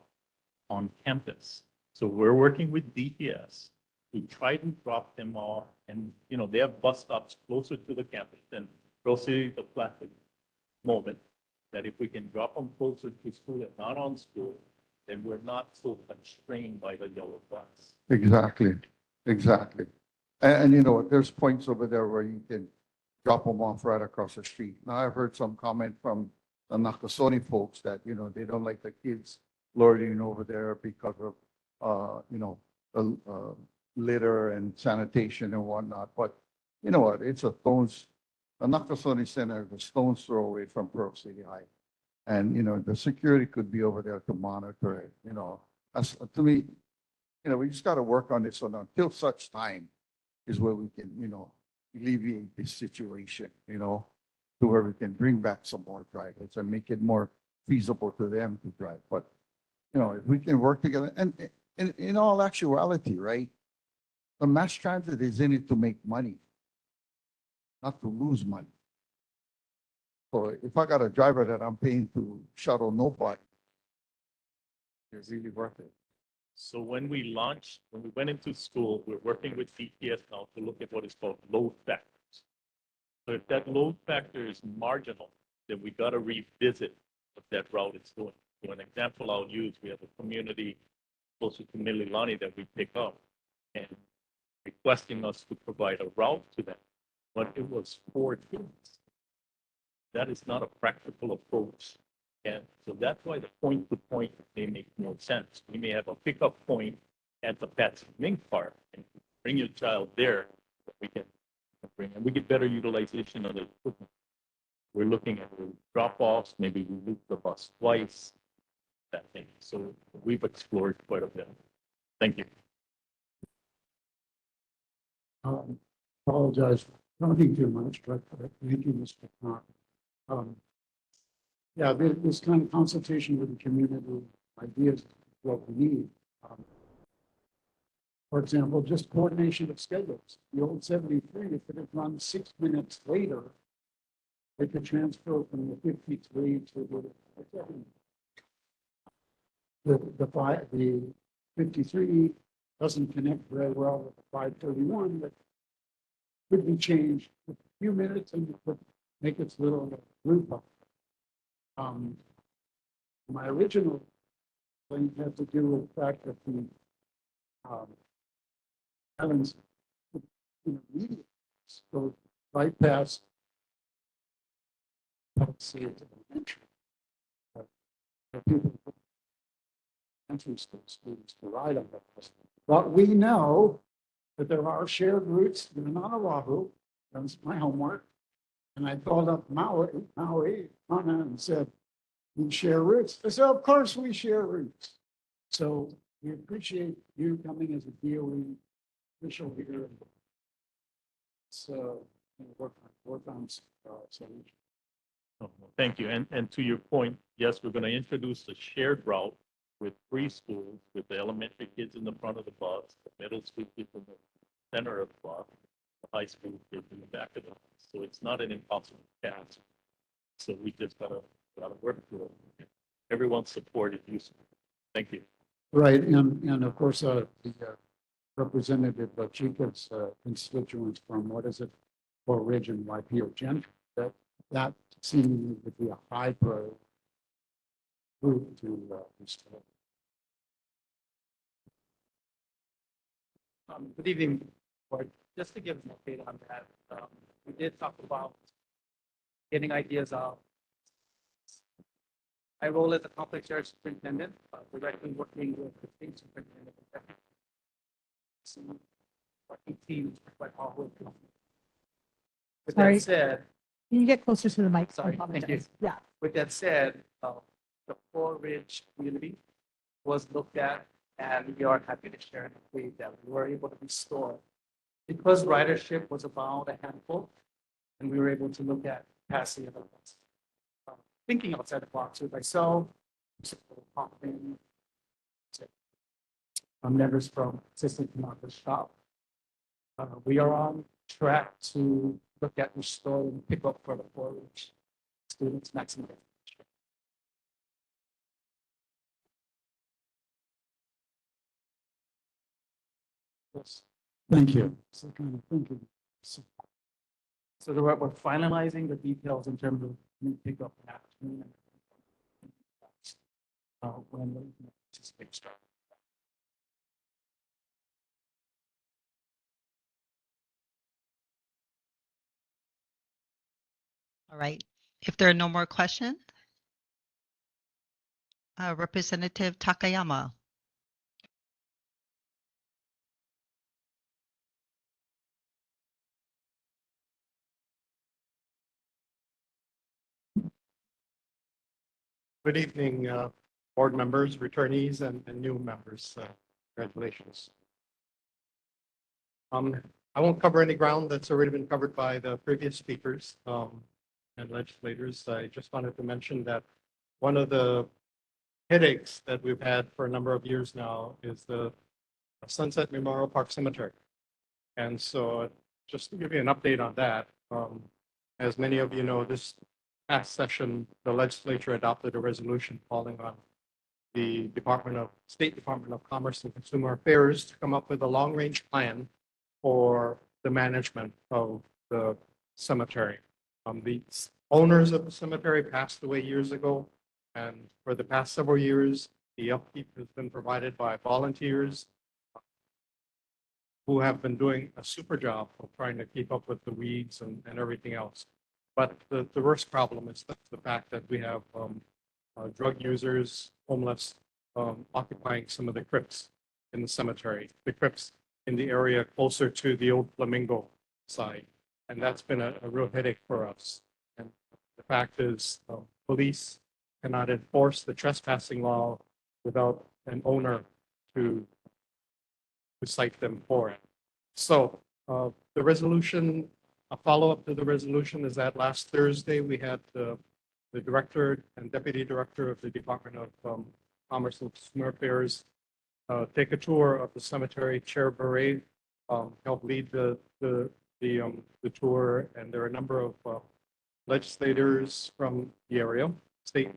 on campus. So we're working with DPS to try to drop them off, and, you know, they have bus stops closer to the campus than Pearl City, the classic moment, that if we can drop them closer to school and not on school, then we're not so constrained by the yellow bus. Exactly, exactly. And you know, there's points over there where you can drop them off right across the street. Now, I've heard some comment from the Nakasone folks that, you know, they don't like the kids loitering over there because of, litter and sanitation and whatnot. But you know what? It's a stone's, the Nakasone Center is a stone's throw away from Pearl City High. And, you know, the security could be over there to monitor it, you know. As, to me, you know, we just got to work on this until such time is where we can, you know, alleviate this situation, you know, to where we can bring back some more drivers and make it more feasible to them to drive. But, you know, if we can work together and in all actuality, right? The mass transit is in it to make money, not to lose money. So if I got a driver that I'm paying to shuttle nobody, it's really worth it. So when we went into school, we're working with DPS now to look at what is called load factors. So if that load factor is marginal, then we got to revisit what that route is doing. So an example I'll use, we have a community closer to Mililani that we pick up and requesting us to provide a route to them, but it was 4 kids. That is not a practical approach. And so that's why the point to point may make no sense. We may have a pickup point at the Patsy Mink Park and bring your child there. We can bring, and we get better utilization of the equipment. We're looking at drop-offs, maybe we loop the bus twice, that thing. So we've explored quite a bit. Thank you. Apologize for talking too much, but thank you, Mr. Khan. Yeah, this kind of consultation with the community ideas is what we need. For example, just coordination of schedules. The old 73, if it had run 6 minutes later, they could transfer from the 53 to the 53 doesn't connect very well with the 531, but could be changed a few minutes and you could make its little group up. My original thing had to do with the fact that the Evans immediately go right past. Let's see it. People entry school students to ride on that bus. But we know that there are shared routes in Oahu. That's my homework. And I called up Maui, and said, we share routes. I said, of course we share routes. So we appreciate you coming as a DOE official here. So work on solution. Oh, thank you. And to your point, yes, we're going to introduce a shared route with preschools, with the elementary kids in the front of the bus, the middle school kids in the center of the bus, the high school kids in the back of the bus. So it's not an impossible task. So we just gotta work through it. Everyone's support is useful. Thank you. Right, and of course, the Representative Chica's constituents from what is it, Fort Ridge and Waipio Gentry, that seemingly would be a high priority group to restore. Good evening, Board. Just to give an update on that, we did talk about getting ideas out. My role as a complex care superintendent, directly working with the state superintendent. Some working teams quite hard work. With Sorry. that said, Can you get closer to the mic? Sorry, thank you. Yeah. With that said, the Fort Ridge community was looked at, and we are happy to share an update that we were able to restore. Because ridership was about a handful, and we were able to look at capacity of the bus. Thinking outside the box with myself, members from Assistant Commander Shop. We are on track to look at restoring pickup for the Fort Ridge students maximum. Yes. Thank you. So kind of thinking. So we're finalizing the details in terms of new pickup afternoon. When is a big start. All right. If there are no more questions, Representative Takayama. Good evening, board members, returnees, and new members. Congratulations. I won't cover any ground that's already been covered by the previous speakers and legislators. I just wanted to mention that one of the headaches that we've had for a number of years now is the Sunset Memorial Park Cemetery. And so just to give you an update on that, as many of you know, this past session, the legislature adopted a resolution calling on the State Department of Commerce and Consumer Affairs to come up with a long-range plan for the management of the cemetery. The owners of the cemetery passed away years ago, and for the past several years, the upkeep has been provided by volunteers who have been doing a super job of trying to keep up with the weeds and everything else. But the worst problem is the fact that we have drug users, homeless, occupying some of the crypts in the cemetery, the crypts in the area closer to the old Flamingo side. And that's been a real headache for us. And the fact is, police cannot enforce the trespassing law without an owner to cite them for it. So the resolution, a follow-up to the resolution is that last Thursday, we had the director and deputy director of the Department of Commerce and Consumer Affairs take a tour of the cemetery. Chair Beret helped lead the tour, and there are a number of legislators from the area, state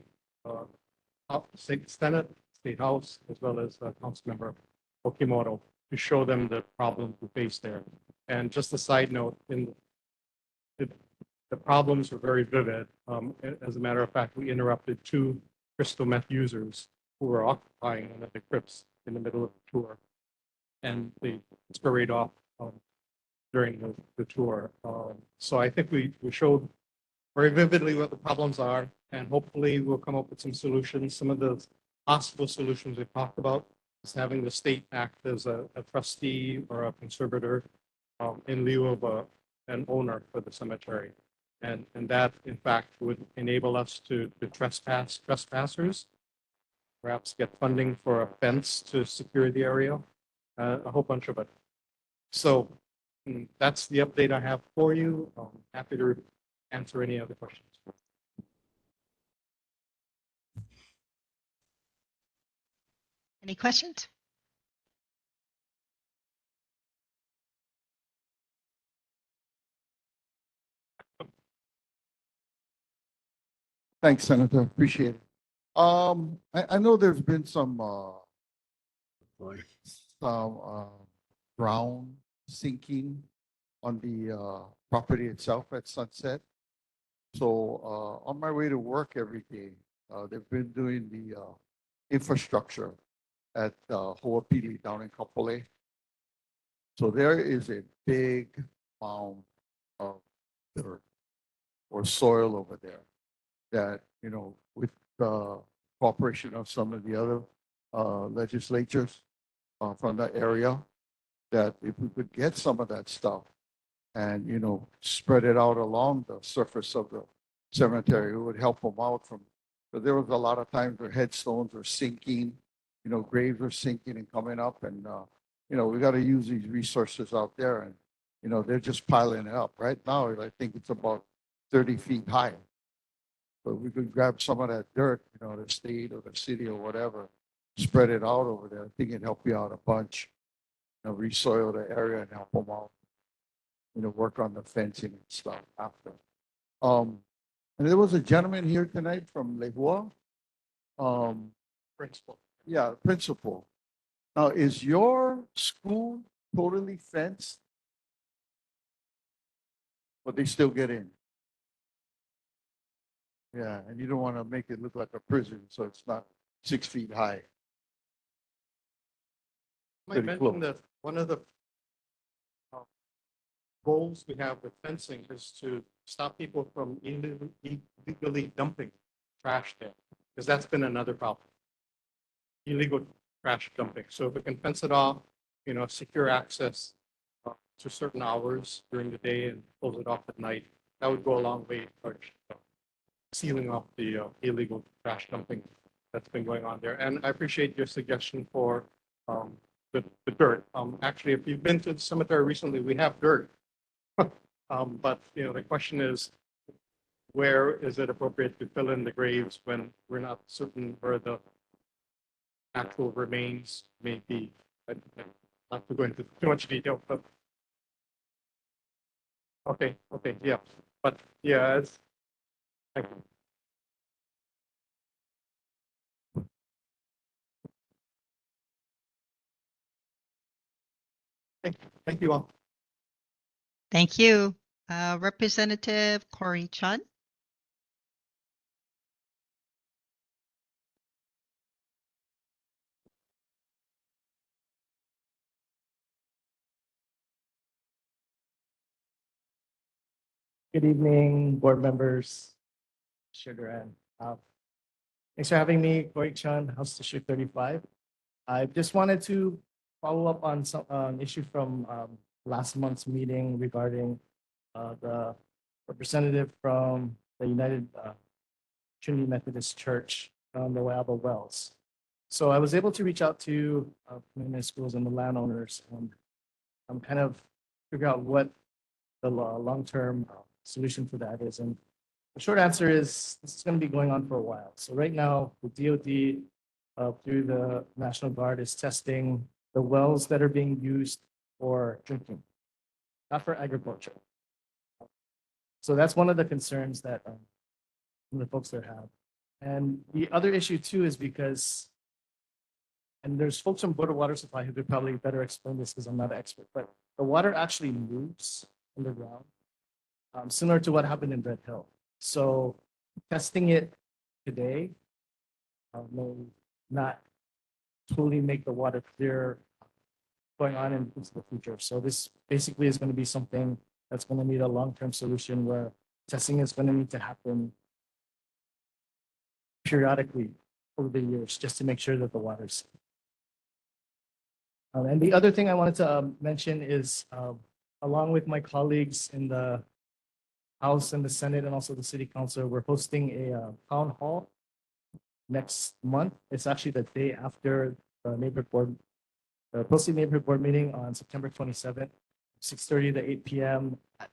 Senate, State House, as well as Councilmember Okimoto, to show them the problems we face there. And just a side note, the problems were very vivid. As a matter of fact, we interrupted 2 crystal meth users who were occupying one of the crypts in the middle of the tour, and they scurried off during the tour. So I think we showed very vividly what the problems are, and hopefully we'll come up with some solutions. Some of the possible solutions we talked about is having the state act as a trustee or a conservator in lieu of an owner for the cemetery. And that, in fact, would enable us to trespassers, perhaps get funding for a fence to secure the area, a whole bunch of it. So that's the update I have for you. I'm happy to answer any other questions. Any questions? Thanks, Senator. Appreciate it. I know there's been some ground sinking on the property itself at Sunset. So on my way to work every day, they've been doing the infrastructure at Hoa PD down in Kapolei. So there is a big mound of dirt or soil over there that, you know, with the cooperation of some of the other legislatures from that area, that if we could get some of that stuff and, you know, spread it out along the surface of the cemetery, it would help them out from, but there was a lot of times where headstones were sinking, you know, graves were sinking and coming up, and, you know, we got to use these resources out there, and, you know, they're just piling it up. Right now, I think it's about 30 feet high. But we could grab some of that dirt, you know, the state or the city or whatever, spread it out over there. I think it'd help you out a bunch. You know, resoil the area and help them out. You know, work on the fencing and stuff after. And there was a gentleman here tonight from Lehua. Principal. Yeah, principal. Now, is your school totally fenced? But they still get in? Yeah, and you don't want to make it look like a prison, so it's not 6 feet high. I Very mentioned close. that one of the uh, goals we have with fencing is to stop people from illegally dumping trash there, because that's been another problem. Illegal trash dumping. So if we can fence it off, secure access to certain hours during the day and close it off at night, that would go a long way towards sealing off the illegal trash dumping that's been going on there. And I appreciate your suggestion for the dirt. Actually, if you've been to the cemetery recently, we have dirt. But the question is, where is it appropriate to fill in the graves when we're not certain where the actual remains may be? Not to go into too much detail, but okay, yeah. But yeah, it's thank you. Thank you all. Thank you. Representative Corey Chun. Good evening, board members, Sugar and thanks for having me, Corey Chun, House District 35. I just wanted to follow up on some issue from last month's meeting regarding the representative from the United Trinity Methodist Church on the Waiaba Wells. So I was able to reach out to community schools and the landowners, and I'm kind of figure out what the long-term solution for that is. And the short answer is this is going to be going on for a while. So right now, the DOD through the National Guard is testing the wells that are being used for drinking, not for agriculture. So that's one of the concerns that the folks there have. And the other issue too is because, and there's folks from Board of Water Supply who could probably better explain this because I'm not an expert, but the water actually moves underground, similar to what happened in Red Hill. So testing it today may not totally make the water clear going on into the future. So this basically is going to be something that's going to need a long-term solution where testing is going to need to happen periodically over the years just to make sure that the water's safe. And the other thing I wanted to mention is along with my colleagues in the House and the Senate and also the City Council, we're hosting a town hall next month. It's actually the day after the neighborhood board, the Pearl City Neighborhood Board meeting on September 27th, 6:30 to 8 p.m. at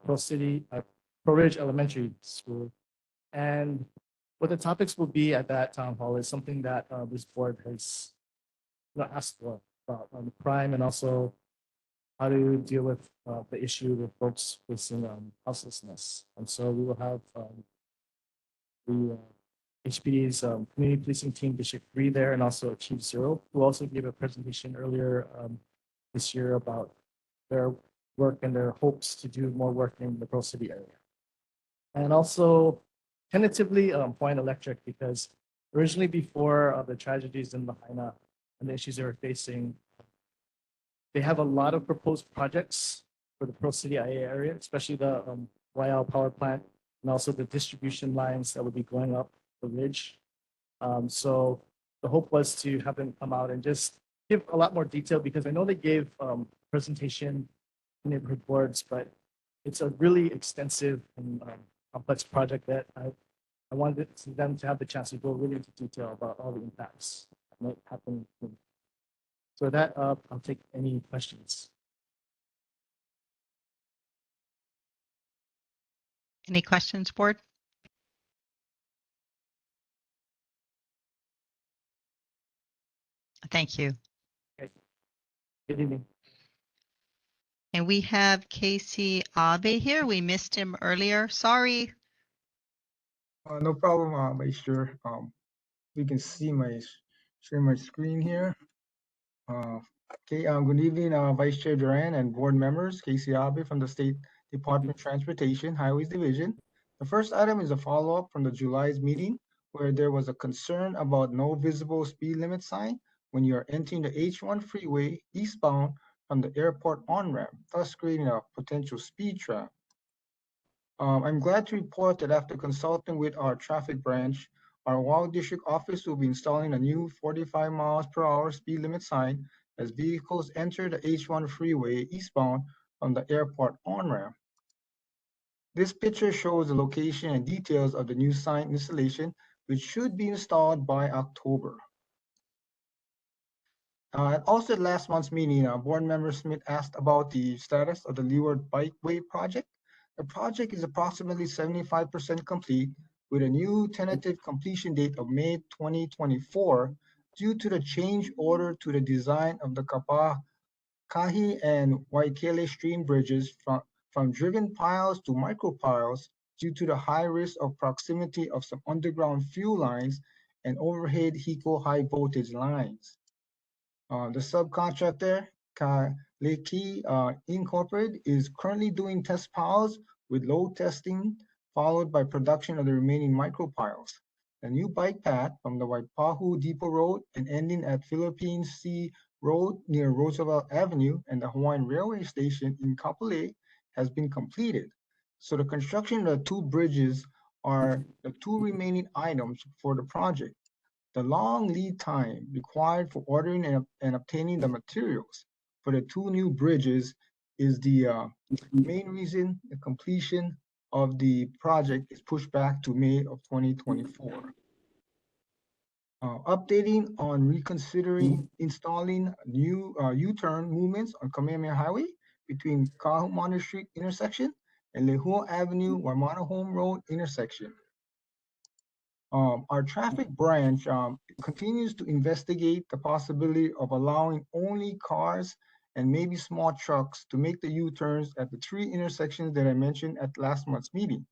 Pearl Ridge Elementary School. And what the topics will be at that town hall is something that this board has asked for about crime and also how to deal with the issue with folks facing houselessness. And so we will have the HPD's community policing team, District 3 there, and also Chief Zero, who also gave a presentation earlier this year about their work and their hopes to do more work in the Pearl City area. And also tentatively Hawaiian Electric, because originally before the tragedies in Lahaina and the issues they were facing, they have a lot of proposed projects for the Pearl City IA area, especially the Waiau power plant and also the distribution lines that would be going up the ridge. So the hope was to have them come out and just give a lot more detail, because I know they gave presentation to neighborhood boards, but it's a really extensive and complex project that I wanted them to have the chance to go really into detail about all the impacts that might happen. So with that, I'll take any questions. Any questions, board? Thank you. Okay. Good evening. And we have Casey Abe here. We missed him earlier. Sorry. No problem, Vice Chair. You can see share my screen here. Okay, good evening, Vice Chair Duran and board members. Casey Abe from the State Department of Transportation Highways Division. The first item is a follow-up from the July's meeting where there was a concern about no visible speed limit sign when you are entering the H1 freeway eastbound from the airport on-ramp, thus creating a potential speed trap. I'm glad to report that after consulting with our traffic branch, our Wow District office will be installing a new 45 miles per hour speed limit sign as vehicles enter the H1 freeway eastbound from the airport on-ramp. This picture shows the location and details of the new sign installation, which should be installed by October. Also, at last month's meeting, Board Member Smith asked about the status of the Leeward Bikeway project. The project is approximately 75% complete, with a new tentative completion date of May 2024 due to the change order to the design of the Kapakahi and Waikele stream bridges from driven piles to micro piles due to the high risk of proximity of some underground fuel lines and overhead HECO high voltage lines. The subcontractor, Kaleki Incorporated, is currently doing test piles with load testing, followed by production of the remaining micro piles. The new bike path from the Waipahu Depot Road and ending at Philippine Sea Road near Roosevelt Avenue and the Hawaiian Railway Station in Kapolei has been completed. So the construction of the two bridges are the two remaining items for the project. The long lead time required for ordering and obtaining the materials for the two new bridges is the main reason the completion of the project is pushed back to May of 2024. Updating on reconsidering installing new U-turn movements on Kamehameha Highway between Kahumanu Street intersection and Lehua Avenue, Waimana Home Road intersection. Our traffic branch continues to investigate the possibility of allowing only cars and maybe small trucks to make the U-turns at the three intersections that I mentioned at last month's meeting.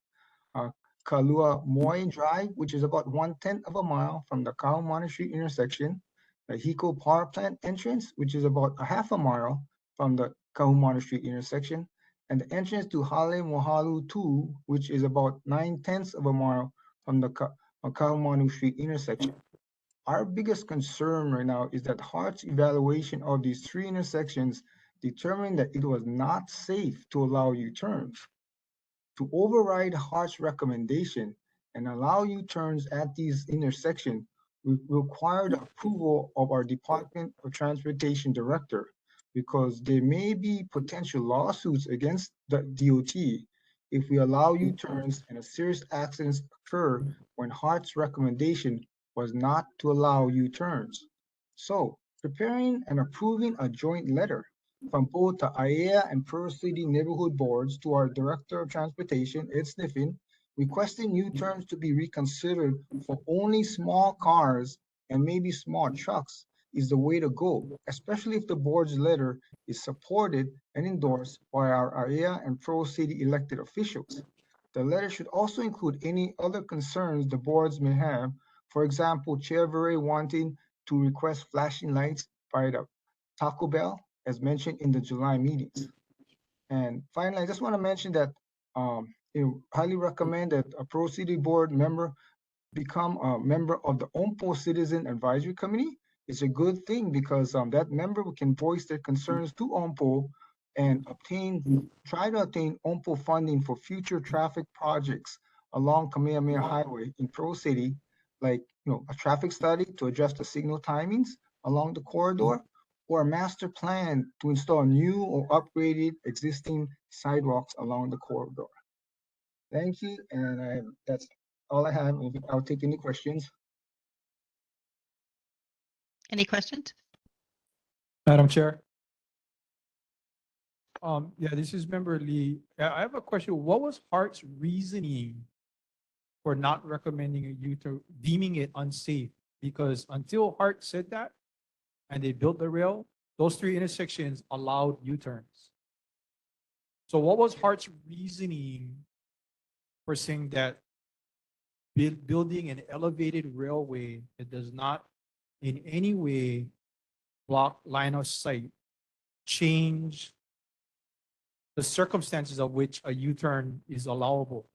Kalua Moy Drive, which is about 1/10 of a mile from the Kahumanu Street intersection, the HECO Power Plant entrance, which is about a half a mile from the Kahumanu Street intersection, and the entrance to Hale Mohalu 2, which is about 9/10 of a mile from the Kahumanu Street intersection. Our biggest concern right now is that HART's evaluation of these three intersections determined that it was not safe to allow U-turns. To override HART's recommendation and allow U-turns at these intersections, we require the approval of our Department of Transportation Director because there may be potential lawsuits against the DOT if we allow U-turns and a serious accidents occur when HART's recommendation was not to allow U-turns. So, preparing and approving a joint letter from both the AEA and Pearl City neighborhood boards to our Director of Transportation, Ed Sniffen, requesting U-turns to be reconsidered for only small cars and maybe small trucks is the way to go, especially if the board's letter is supported and endorsed by our AEA and Pearl City elected officials. The letter should also include any other concerns the boards may have. For example, Chair Vere wanting to request flashing lights by the Taco Bell, as mentioned in the July meetings. And finally, I just want to mention that highly recommend that a Pearl City board member become a member of the OMPO Citizen Advisory Committee. It's a good thing because that member can voice their concerns to OMPO and try to obtain OMPO funding for future traffic projects along Kamehameha Highway in Pearl City, like a traffic study to adjust the signal timings along the corridor, or a master plan to install new or upgraded existing sidewalks along the corridor. Thank you, and that's all I have. I'll take any questions. Any questions? Madam Chair. Yeah, this is Member Lee. I have a question. What was HART's reasoning for not recommending a U-turn, deeming it unsafe? Because until HART said that, and they built the rail, those three intersections allowed U-turns. So what was HART's reasoning for saying that building an elevated railway that does not in any way block line of sight change the circumstances of which a U-turn is allowable?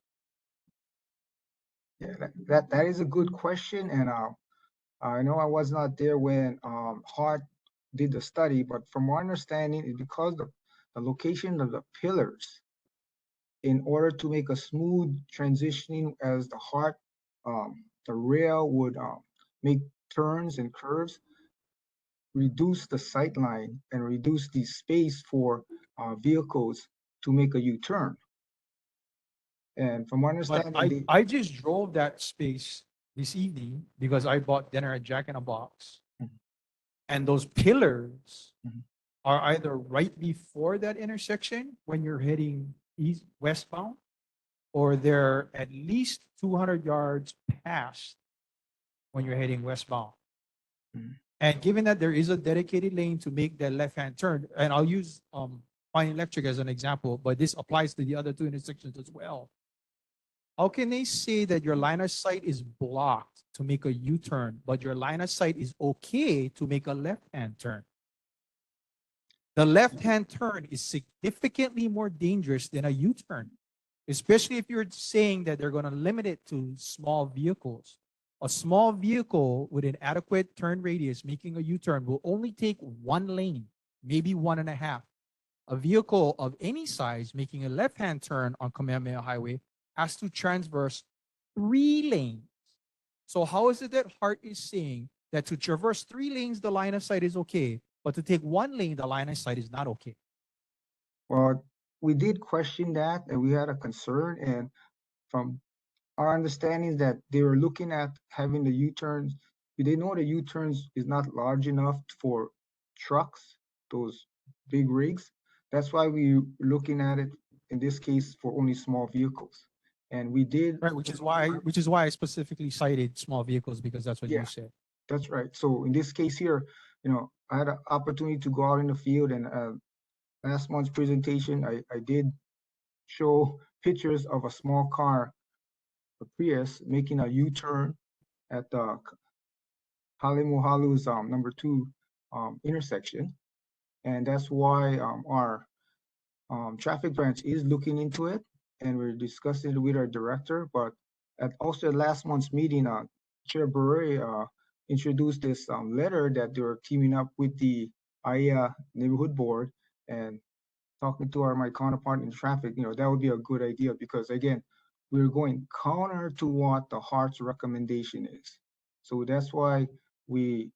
Yeah, that is a good question, and I know I was not there when Hart did the study, but from my understanding, it's because the location of the pillars, in order to make a smooth transitioning as the rail would make turns and curves, reduce the sight line and reduce the space for vehicles to make a U-turn. And from my But understanding, I just drove that space this evening because I bought dinner at Jack in a Box. Mhm. And those pillars Mhm. are either right before that intersection when you're heading east westbound, or they're at least 200 yards past when you're heading westbound. Mhm. And given that there is a dedicated lane to make that left-hand turn, and I'll use Pine Electric as an example, but this applies to the other two intersections as well. How can they say that your line of sight is blocked to make a U-turn, but your line of sight is okay to make a left-hand turn? The left-hand turn is significantly more dangerous than a U-turn, especially if you're saying that they're going to limit it to small vehicles. A small vehicle with an adequate turn radius making a U-turn will only take one lane, maybe 1.5. A vehicle of any size making a left-hand turn on Kamehameha Highway has to traverse 3 lanes. So how is it that Hart is saying that to traverse 3 lanes, the line of sight is okay, but to take 1 lane, the line of sight is not okay? well, we did question that and we had a concern. And from our understanding that they were looking at having the U-turns, they know the U-turns is not large enough for trucks, those big rigs. That's why we looking at it in this case for only small vehicles. And we did. Right, which is why I specifically cited small vehicles, because that's what Yeah. you said. That's right. So in this case here, I had an opportunity to go out in the field, and last month's presentation, I did show pictures of a small car, a Prius, making a U-turn at the Halemohalu's number 2 intersection. And that's why our traffic branch is looking into it, and we're discussing it with our director. But also at last month's meeting, Chair Bure introduced this letter that they're teaming up with the AIA Neighborhood Board and talking to my counterpart in traffic. That would be a good idea, because again, we're going counter to what the Hart's recommendation is. So that's why a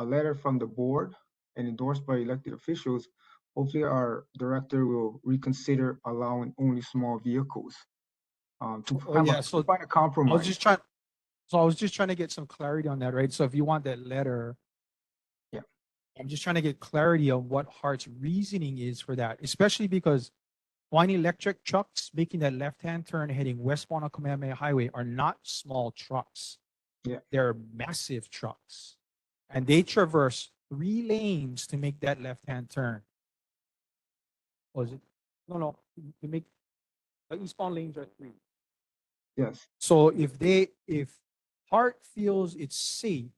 letter from the board and endorsed by elected officials, hopefully our director will reconsider allowing only small vehicles to Oh yeah, so find a I compromise. was just trying to get some clarity on that, right? So if you want that letter, Yeah. I'm just trying to get clarity on what Hart's reasoning is for that, especially because Pine Electric trucks making that left-hand turn heading westbound on Kamehameha Highway are not small trucks. Yeah. They're massive trucks. And they traverse 3 lanes to make that left-hand turn. Was it? No. To make the eastbound lanes are 3. Yes. So if Hart feels it's safe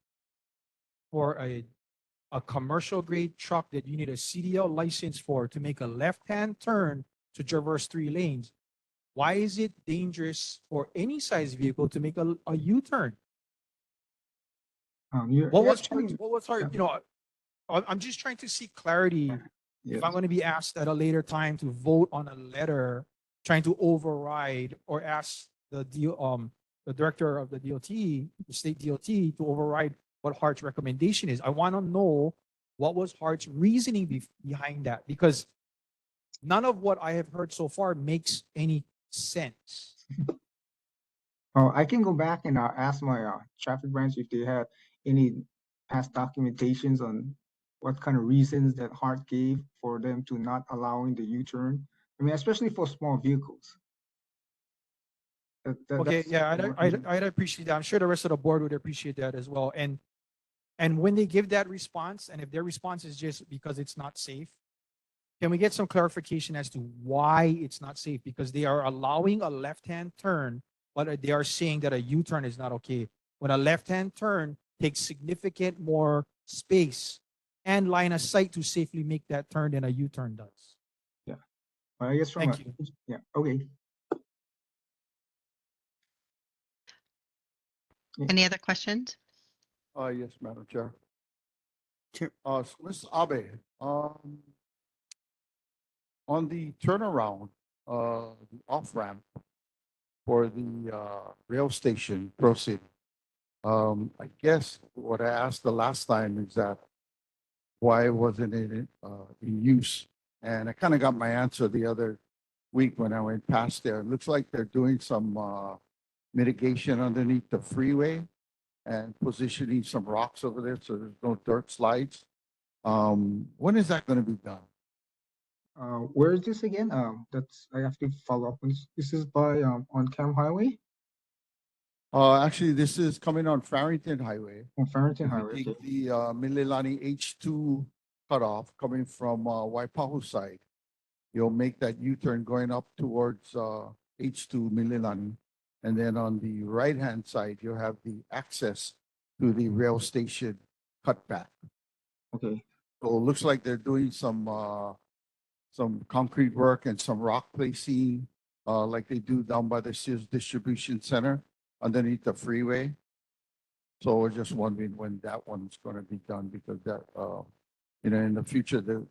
for a commercial grade truck that you need a CDL license for to make a left-hand turn to traverse 3 lanes, why is it dangerous for any size vehicle to make a U-turn? What was Hart? I'm just trying to see clarity. If I'm going to be asked at a later time to vote on a letter trying to override or ask the director of the DOT, the state DOT, to override what Hart's recommendation is, I want to know what was Hart's reasoning behind that, because none of what I have heard so far makes any sense. I can go back and ask my traffic branch if they have any past documentations on what kind of reasons that Hart gave for them to not allowing the U-turn. I mean, especially for small vehicles. Okay, yeah, I'd appreciate that. I'm sure the rest of the board would appreciate that as well. And when they give that response, and if their response is just because it's not safe, can we get some clarification as to why it's not safe? Because they are allowing a left-hand turn, but they are saying that a U-turn is not okay. When a left-hand turn takes significant more space and line of sight to safely make that turn than a U-turn does. Yeah. I guess from Thank you. Yeah. Okay. Any other questions? Yes, Madam Chair. Chair. So Ms. Abe, on the turnaround, the off-ramp for the, rail station, Pro City, I guess what I asked the last time is that why wasn't it, in use? And I kind of got my answer the other week when I went past there. It looks like they're doing some, mitigation underneath the freeway and positioning some rocks over there so there's no dirt slides. When is that going to be done? Where is this again? That's I have to follow up. This is by on Cam Highway. Actually, this is coming on Farrington Highway. On Farrington If you Highway. take Okay. the Mililani H2 cutoff coming from Waipahu side, you'll make that U-turn going up towards H2 Mililani. And then on the right-hand side, you'll have the access to the rail station cutback. Okay. So it looks like they're doing some concrete work and some rock placing, like they do down by the Sears Distribution Center underneath the freeway. So we're just wondering when that one's going to be done because that, in the future, the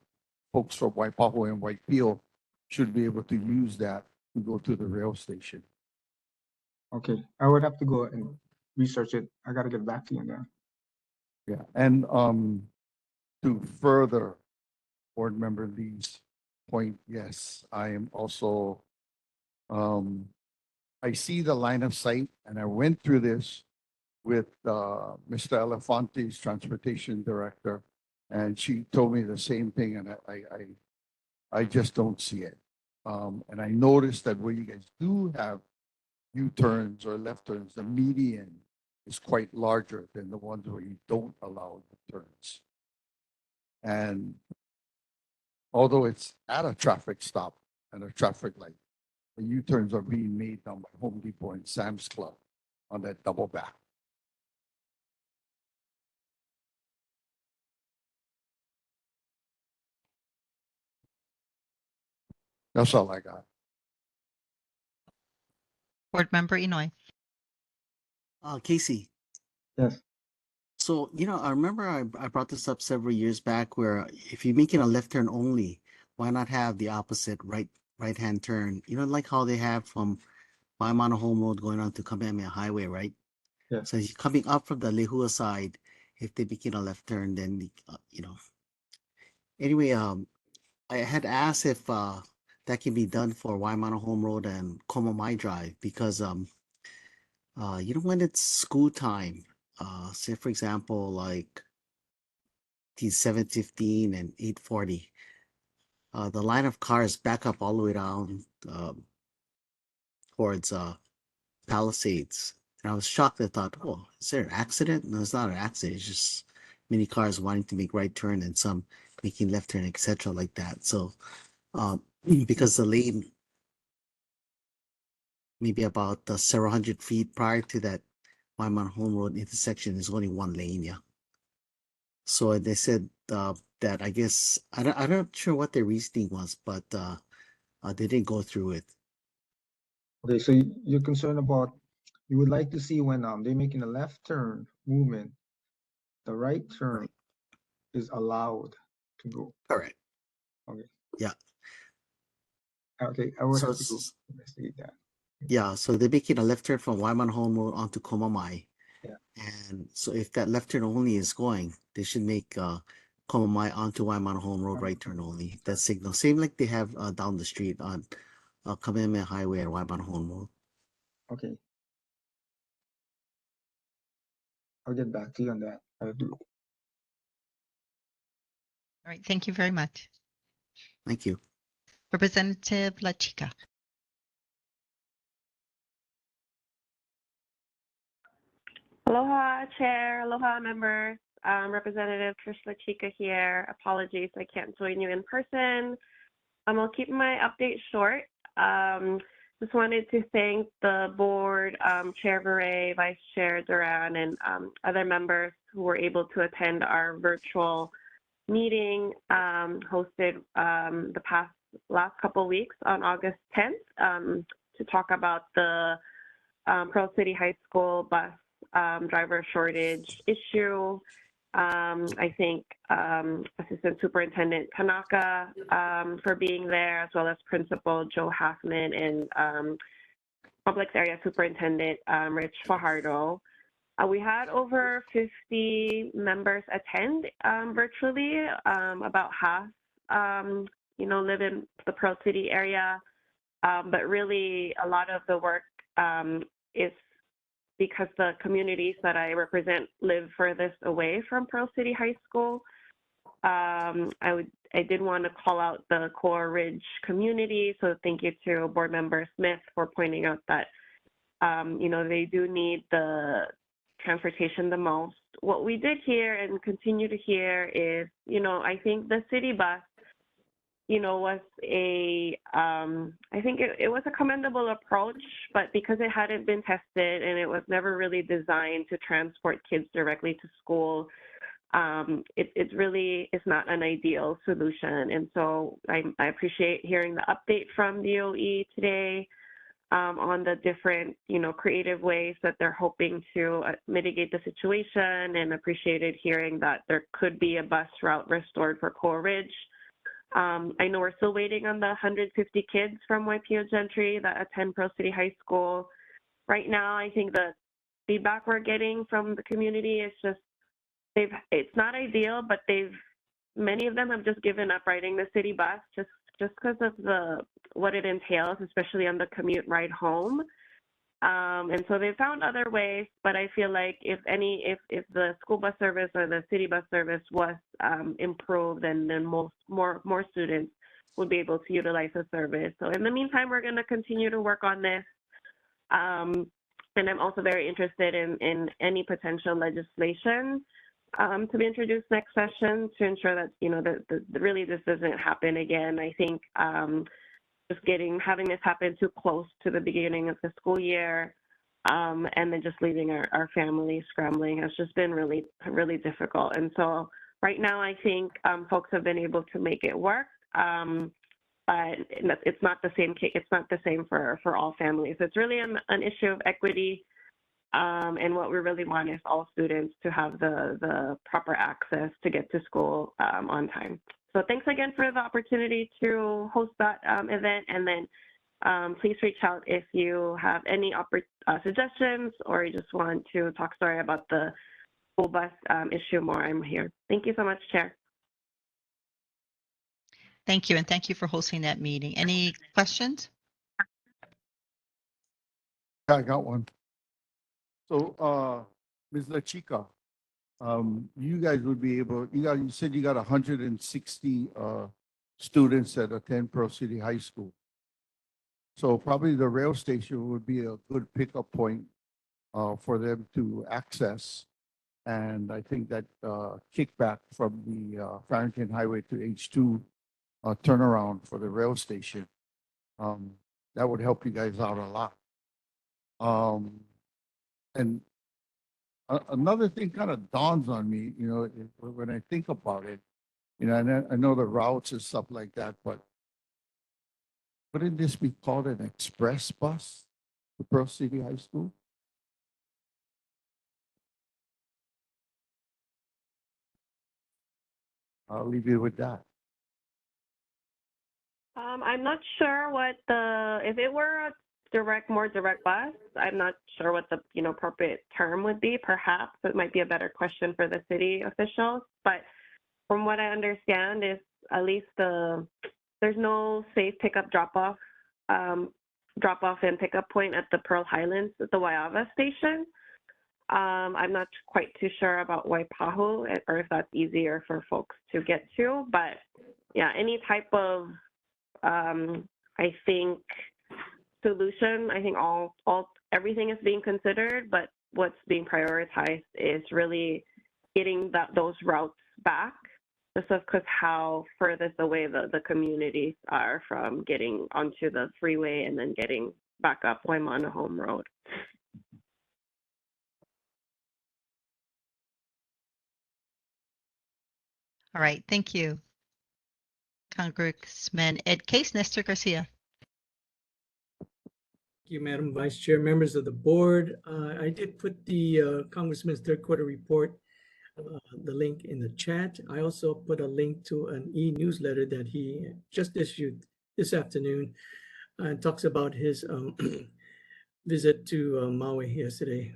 folks from Waipahu and Waipio should be able to use that to go to the rail station. Okay. I would have to go and research it. I gotta get back to you on that. Yeah, and to further Board Member Lee's point, yes, I am also, I see the line of sight, and I went through this with Mr. Elefante's Transportation Director, and she told me the same thing, and I just don't see it. And I noticed that where you guys do have U-turns or left turns, the median is quite larger than the ones where you don't allow U-turns. And although it's at a traffic stop and a traffic light, the U-turns are being made down by Home Depot and Sam's Club on that double back. That's all I got. Board Member Inoy. Casey. Yes. So, I remember I brought this up several years back where if you're making a left turn only, why not have the opposite right-hand turn? Like how they have from Waimana Home Road going on to Kamehameha Highway, right? Yeah. So if you're coming up from the Lehua side, if they begin a left turn, then, Anyway, I had asked if that can be done for Waimana Home Road and Komamai Drive because, when it's school time, say for example, like the 7:15 and 8:40, the line of cars back up all the way down towards Palisades. And I was shocked. I thought, oh, is there an accident? No, it's not an accident. It's just many cars wanting to make right turn and some making left turn, etc., like that. So, because the lane maybe about several hundred feet prior to that Waimana Home Road intersection is only one lane, yeah. So they said that I guess I'm not sure what their reasoning was, but they didn't go through it. Okay, so you're concerned about, you would like to see when they're making a left turn movement, the right turn is allowed to go. Correct. Okay. Yeah. Okay, I would So have to go it's- investigate that. Yeah, so they're making a left turn from Waimana Home Road onto Komamai. Yeah. And so if that left turn only is going, they should make Komamai onto Waimana Home Road right turn only. That signal, same like they have down the street on Kamehameha Highway and Waimana Home Road. Okay. I'll get back to you on that. I'll do. All right, thank you very much. Thank you. Representative La Chica. Aloha, Chair. Aloha, members. Representative Trish LaChica here. Apologies, I can't join you in person. I'll keep my update short. Just wanted to thank the board, Chair Veray, Vice Chair Duran, and other members who were able to attend our virtual meeting hosted the last couple of weeks on August 10th to talk about the Pearl City High School bus driver shortage issue. I thank Assistant Superintendent Tanaka for being there, as well as Principal Joe Halfman and Public Area Superintendent Rich Fajardo. We had over 50 members attend virtually. About half, live in the Pearl City area. But really, a lot of the work is because the communities that I represent live furthest away from Pearl City High School. I did want to call out the Core Ridge community. So thank you to Board Member Smith for pointing out that, they do need the transportation the most. What we did hear and continue to hear is, I think the city bus, was I think it was a commendable approach, but because it hadn't been tested and it was never really designed to transport kids directly to school, it really is not an ideal solution. And so I appreciate hearing the update from DOE today on the different, creative ways that they're hoping to mitigate the situation, and appreciated hearing that there could be a bus route restored for Core Ridge. I know we're still waiting on the 150 kids from Waipio Gentry that attend Pearl City High School. Right now, I think the feedback we're getting from the community is just it's not ideal, but many of them have just given up riding the city bus just because of what it entails, especially on the commute ride home. And so they found other ways, but I feel like if the school bus service or the city bus service was improved, then more students would be able to utilize the service. So in the meantime, we're going to continue to work on this. And I'm also very interested in any potential legislation to be introduced next session to ensure that, that really this doesn't happen again. I think just having this happen too close to the beginning of the school year, and then just leaving our families scrambling has just been really, really difficult. And so right now, I think folks have been able to make it work, but it's not the same. It's not the same for all families. It's really an issue of equity, and what we really want is all students to have the proper access to get to school on time. So thanks again for the opportunity to host that event, and then please reach out if you have any suggestions or you just want to talk about the school bus issue more. I'm here. Thank you so much, Chair. Thank you, and thank you for hosting that meeting. Any questions? Yeah, I got one. So, Ms. La Chica, you guys would be able, you said you got 160 students that attend Pearl City High School. So probably the rail station would be a good pickup point for them to access. And I think that kickback from the Farrington Highway to H2 turnaround for the rail station, that would help you guys out a lot. And another thing kind of dawns on me, when I think about it, I know the routes and stuff like that, but wouldn't this be called an express bus to Pearl City High School? I'll leave you with that. I'm not sure if it were a more direct bus, I'm not sure what the appropriate term would be. Perhaps it might be a better question for the city officials. But from what I understand is at least there's no safe pickup drop off and pickup point at the Pearl Highlands at the Waiava station. I'm not quite too sure about Waipahu or if that's easier for folks to get to. But yeah, any type of I think solution. I think everything is being considered, but what's being prioritized is really getting those routes back, just because how furthest away the communities are from getting onto the freeway and then getting back up Waimana Home Road. All right, thank you, Congressman Ed Case. Nestor Garcia. you, Madam Vice Chair, members of the board. I did put the Congressman's third quarter report, the link in the chat. I also put a link to an e-newsletter that he just issued this afternoon and talks about his visit to Maui yesterday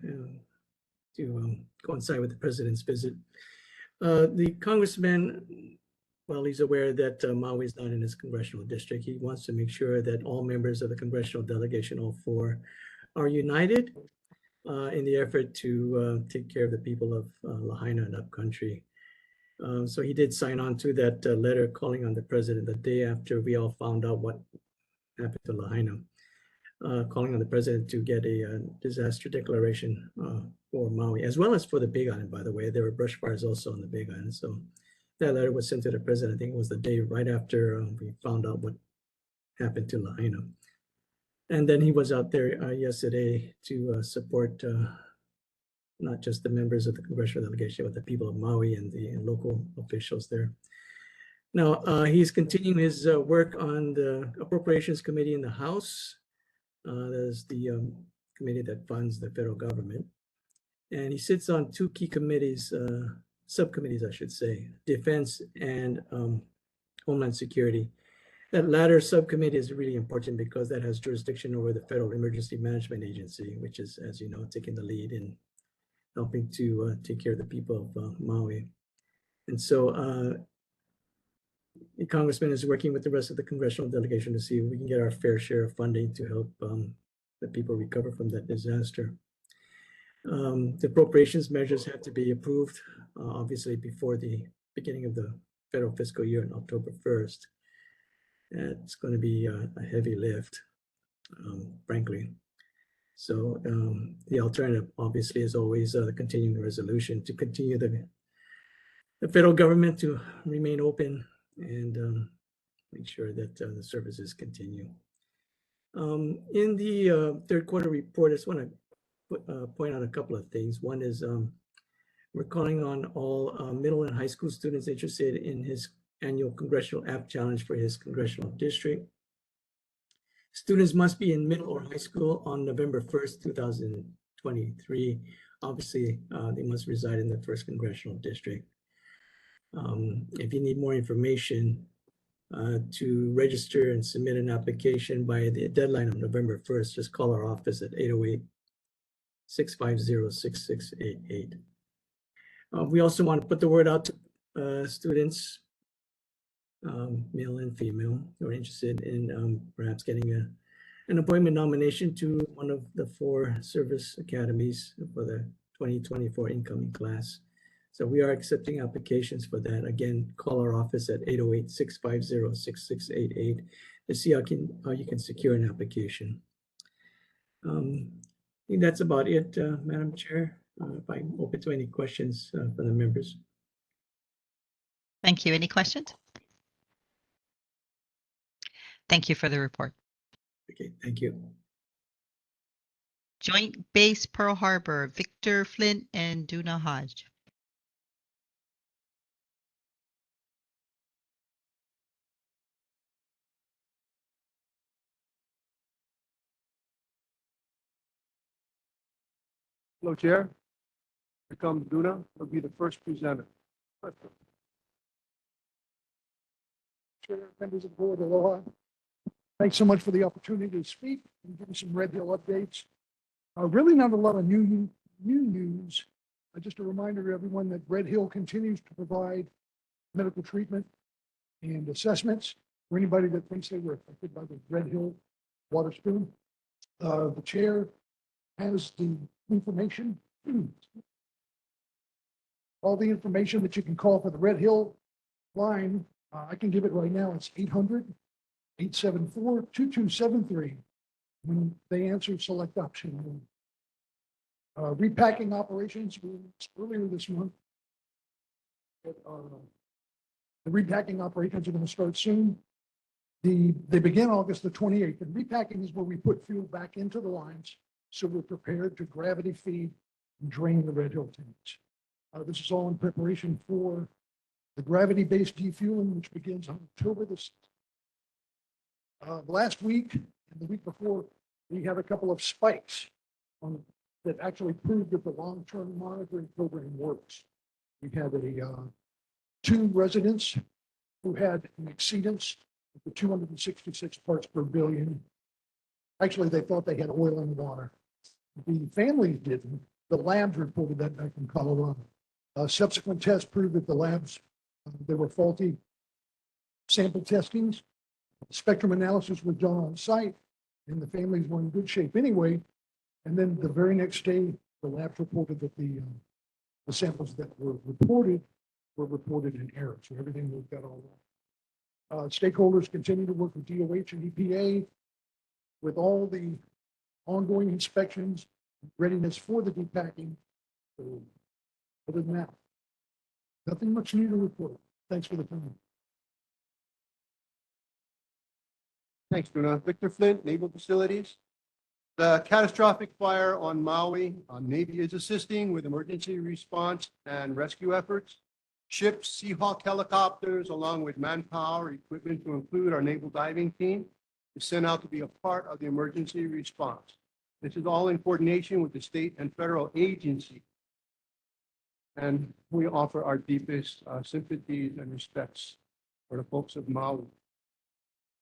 to coincide with the president's visit. The congressman, well, he's aware that Maui is not in his congressional district. He wants to make sure that all members of the congressional delegation, all four, are united in the effort to take care of the people of Lahaina and Upcountry. So he did sign on to that letter calling on the president the day after we all found out what happened to Lahaina, calling on the president to get a disaster declaration for Maui, as well as for the Big Island, by the way. There were brush fires also on the Big Island. So that letter was sent to the president. I think it was the day right after we found out what happened to Lahaina. And then he was out there yesterday to support not just the members of the congressional delegation, but the people of Maui and the local officials there. Now, he's continuing his work on the Appropriations Committee in the House. That is the committee that funds the federal government. And he sits on two key committees, subcommittees, I should say, Defense and Homeland Security. That latter subcommittee is really important because that has jurisdiction over the Federal Emergency Management Agency, which is, as you know, taking the lead in helping to take care of the people of Maui. And so the congressman is working with the rest of the congressional delegation to see if we can get our fair share of funding to help the people recover from that disaster. The appropriations measures have to be approved, obviously, before the beginning of the federal fiscal year on October 1st. It's going to be a heavy lift, frankly. So the alternative, obviously, is always the continuing resolution to continue the federal government to remain open and make sure that the services continue. In the third quarter report, I just want to point out a couple of things. One is we're calling on all middle and high school students interested in his annual Congressional App Challenge for his congressional district. Students must be in middle or high school on November 1st, 2023. Obviously, they must reside in the 1st Congressional District. If you need more information to register and submit an application by the deadline of November 1st, just call our office at 808-650-6688. We also want to put the word out to students, male and female, who are interested in perhaps getting an appointment nomination to one of the 4 service academies for the 2024 incoming class. So we are accepting applications for that. Again, call our office at 808-650-6688 to see how you can secure an application. I think that's about it, Madam Chair. If I'm open to any questions from the members. Thank you. Any questions? Thank you for the report. Okay, thank you. Joint Base Pearl Harbor, Victor Flint and Duna Hodge. Hello, Chair. Here comes Duna, will be the first presenter. Chair, members of the board, aloha. Thanks so much for the opportunity to speak and give you some Red Hill updates. Really not a lot of new news. Just a reminder to everyone that Red Hill continues to provide medical treatment and assessments for anybody that thinks they were affected by the Red Hill water spill. The chair has the information, all the information that you can call for the Red Hill line. I can give it right now. It's 800-874-2273. When they answer, select option 1. Repacking operations earlier this month. The repacking operations are going to start soon. They begin August the 28th, and repacking is where we put fuel back into the lines so we're prepared to gravity feed and drain the Red Hill tanks. This is all in preparation for the gravity-based defueling, which begins on October the 6th. Last week and the week before, we have a couple of spikes on, that actually prove that the long-term monitoring program works. We had two residents who had an exceedance of the 266 parts per billion. Actually, they thought they had oil in the water. The families didn't. The labs reported that back in Colorado. Subsequent tests proved that the labs, they were faulty sample testings. Spectrum analysis was done on site, and the families were in good shape anyway. And then the very next day, the labs reported that the samples that were reported in error. So everything worked out all right. Stakeholders continue to work with DOH and EPA with all the ongoing inspections, readiness for the depacking. So other than that, nothing much new to report. Thanks for the time. Thanks, Bruno. Victor Flint, Naval Facilities. The catastrophic fire on Maui, Navy is assisting with emergency response and rescue efforts. Ships, Seahawk helicopters, along with manpower, equipment to include our naval diving team, is sent out to be a part of the emergency response. This is all in coordination with the state and federal agency. And we offer our deepest sympathies and respects for the folks of Maui.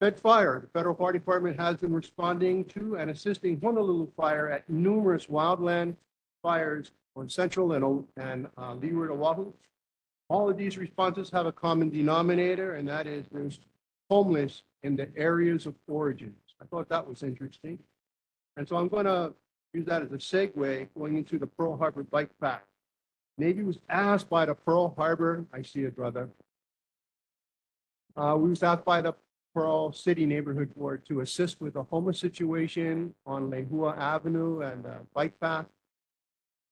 Fed Fire, the federal fire department has been responding to and assisting Honolulu Fire at numerous wildland fires on Central and Leeward Oahu. All of these responses have a common denominator, and that is there's homeless in the areas of origins. I thought that was interesting. And so I'm going to use that as a segue going into the Pearl Harbor Bike Path. Navy was asked by the Pearl Harbor, I see it, brother. We was asked by the Pearl City Neighborhood Board to assist with the homeless situation on Lehua Avenue and Bike Path.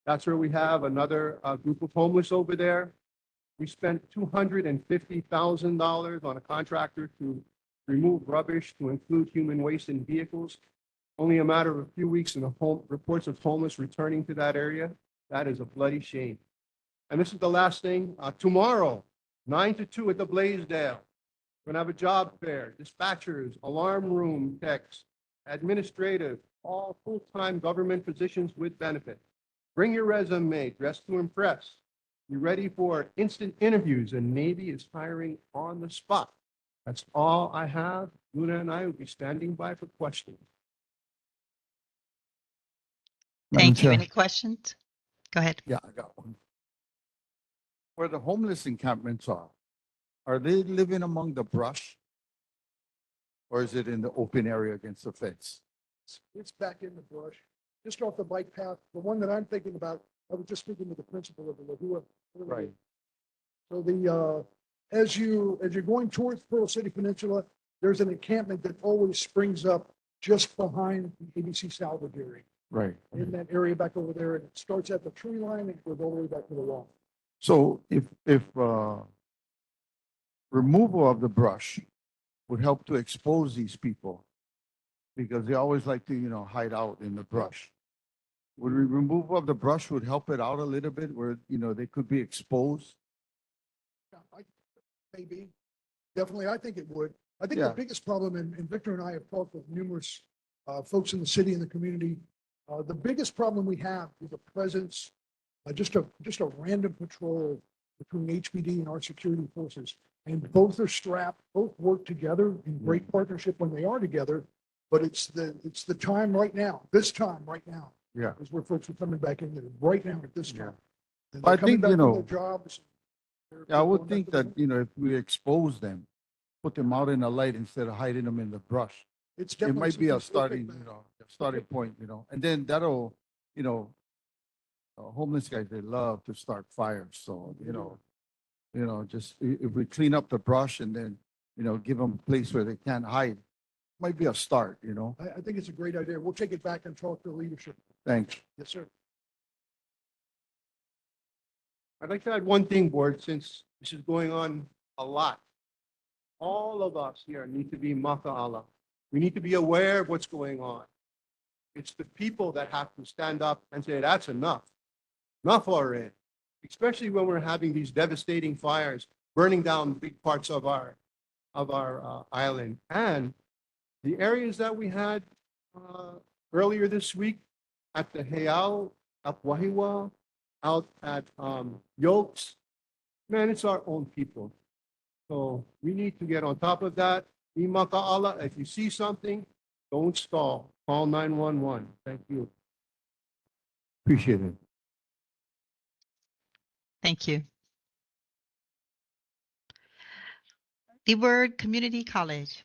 That's where we have another group of homeless over there. We spent $250,000 on a contractor to remove rubbish to include human waste in vehicles. Only a matter of a few weeks and the reports of homeless returning to that area. That is a bloody shame. And this is the last thing. Tomorrow, 9 to 2 at the Blaisdell. We're gonna have a job fair, dispatchers, alarm room techs, administrative, all full-time government positions with benefit. Bring your resume, dress to impress. Be ready for instant interviews, and Navy is hiring on the spot. That's all I have. Luna and I will be standing by for questions. Thank you. Any questions? Go ahead. Yeah, I got one. Where the homeless encampments are they living among the brush? Or is it in the open area against the fence? It's back in the brush, just off the bike path. The one that I'm thinking about, I was just speaking with the principal of the Lehua. Right. So as you're going towards Pearl City Peninsula, there's an encampment that always springs up just behind the ABC salvage area. Right. In that area back over there, and it starts at the tree line and goes all the way back to the wall. So if removal of the brush would help to expose these people, because they always like to, hide out in the brush. Would removal of the brush would help it out a little bit where, they could be exposed? Yeah, maybe, definitely, I think it would. I think Yeah. the biggest problem, and Victor and I have talked with numerous folks in the city and the community. The biggest problem we have is the presence, just a random patrol between HPD and our security forces. And both are strapped, both work together in great partnership when they are together. But it's the time right now, this time right now. Yeah. Is where folks are coming back in there right now at this time. And I they're coming think, back from their jobs. I would think that, if we expose them, put them out in the light instead of hiding them in the brush. It's It definitely might be a something to look at. starting point, and then that'll, homeless guys, they love to start fires. So, just if we clean up the brush and then, give them a place where they can't hide, might be a start, I think it's a great idea. We'll take it back and talk to leadership. Thanks. Yes, sir. I'd like to add one thing, board, since this is going on a lot. All of us here need to be maka'ala. We need to be aware of what's going on. It's the people that have to stand up and say, that's enough. Enough already. Especially when we're having these devastating fires, burning down big parts of our island. And the areas that we had earlier this week at the Heiau, Apwahiwa, out at Yokes. Man, it's our own people. So we need to get on top of that. Imaka'ala, if you see something, don't stall. Call 911. Thank you. Appreciate it. Thank you. Leeward Community College.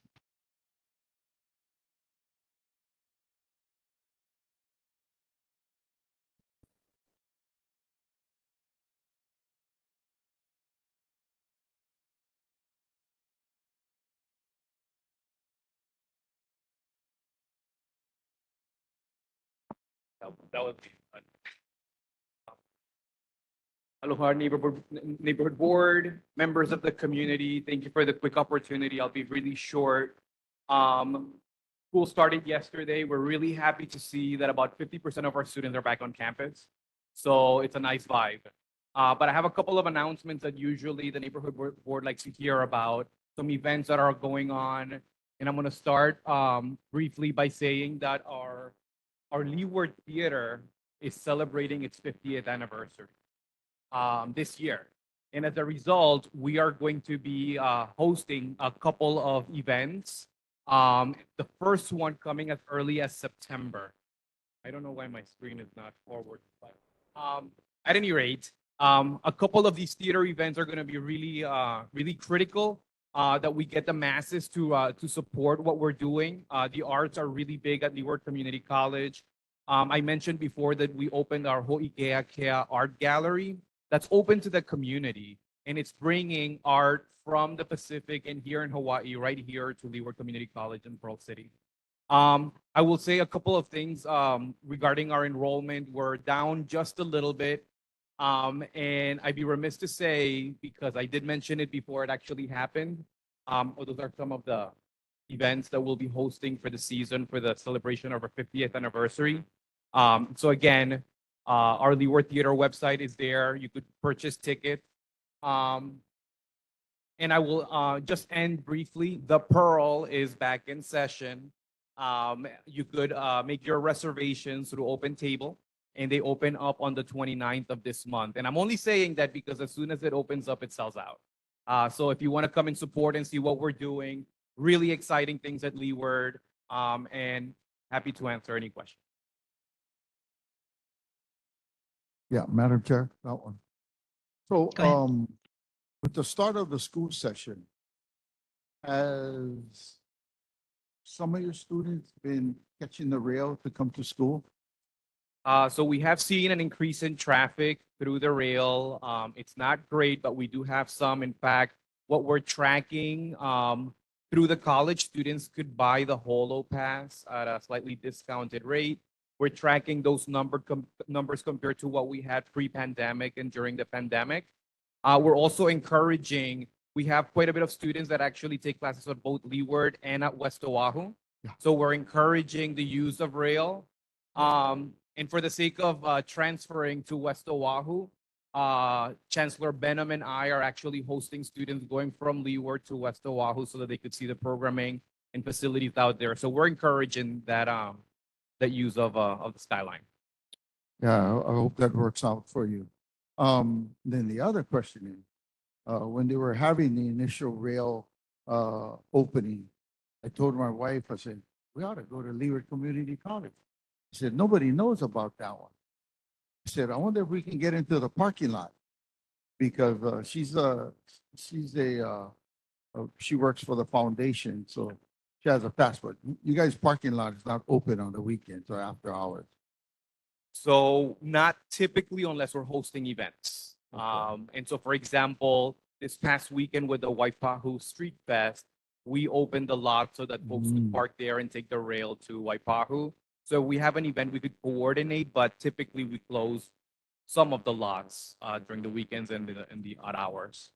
That would be fun. Aloha neighborhood board, members of the community. Thank you for the quick opportunity. I'll be really short. School started yesterday. We're really happy to see that about 50% of our students are back on campus. So it's a nice vibe. But I have a couple of announcements that usually the neighborhood board likes to hear about, some events that are going on. And I'm going to start briefly by saying that our Leeward Theater is celebrating its 50th anniversary this year. And as a result, we are going to be hosting a couple of events. The first one coming as early as September. I don't know why my screen is not forward. But, at any rate, a couple of these theater events are going to be really critical that we get the masses to support what we're doing. The arts are really big at Leeward Community College. I mentioned before that we opened our Ho'ikeakea Art Gallery that's open to the community, and it's bringing art from the Pacific and here in Hawaii, right here to Leeward Community College in Pearl City. I will say a couple of things regarding our enrollment. We're down just a little bit. And I'd be remiss to say, because I did mention it before it actually happened, those are some of the events that we'll be hosting for the season for the celebration of our 50th anniversary. So again, our Leeward Theater website is there. You could purchase tickets. And I will just end briefly. The Pearl is back in session. You could make your reservations through Open Table, and they open up on the 29th of this month. And I'm only saying that because as soon as it opens up, it sells out. So if you want to come and support and see what we're doing, really exciting things at Leeward, and happy to answer any questions. Yeah, Madam Chair, that one. So, Go ahead. with the start of the school session, has some of your students been catching the rail to come to school? So we have seen an increase in traffic through the rail. It's not great, but we do have some. In fact, what we're tracking through the college, students could buy the Holo Pass at a slightly discounted rate. We're tracking those numbers compared to what we had pre-pandemic and during the pandemic. We're also encouraging, we have quite a bit of students that actually take classes at both Leeward and at West Oahu. So we're encouraging the use of rail. And for the sake of transferring to West Oahu, Chancellor Benham and I are actually hosting students going from Leeward to West Oahu so that they could see the programming and facilities out there. So we're encouraging that that use of the Skyline. Yeah, I hope that works out for you. Then the other question is, when they were having the initial rail opening, I told my wife, I said, we ought to go to Leeward Community College. I said, nobody knows about that one. I said, I wonder if we can get into the parking lot because she works for the foundation, so she has a passport. You guys' parking lot is not open on the weekends or after hours. So not typically unless we're hosting events. And so, for example, this past weekend with the Waipahu Street Fest, we opened the lot so that folks could park there and take the rail to Waipahu. So we have an event we could coordinate, but typically we close some of the lots during the weekends and the odd hours.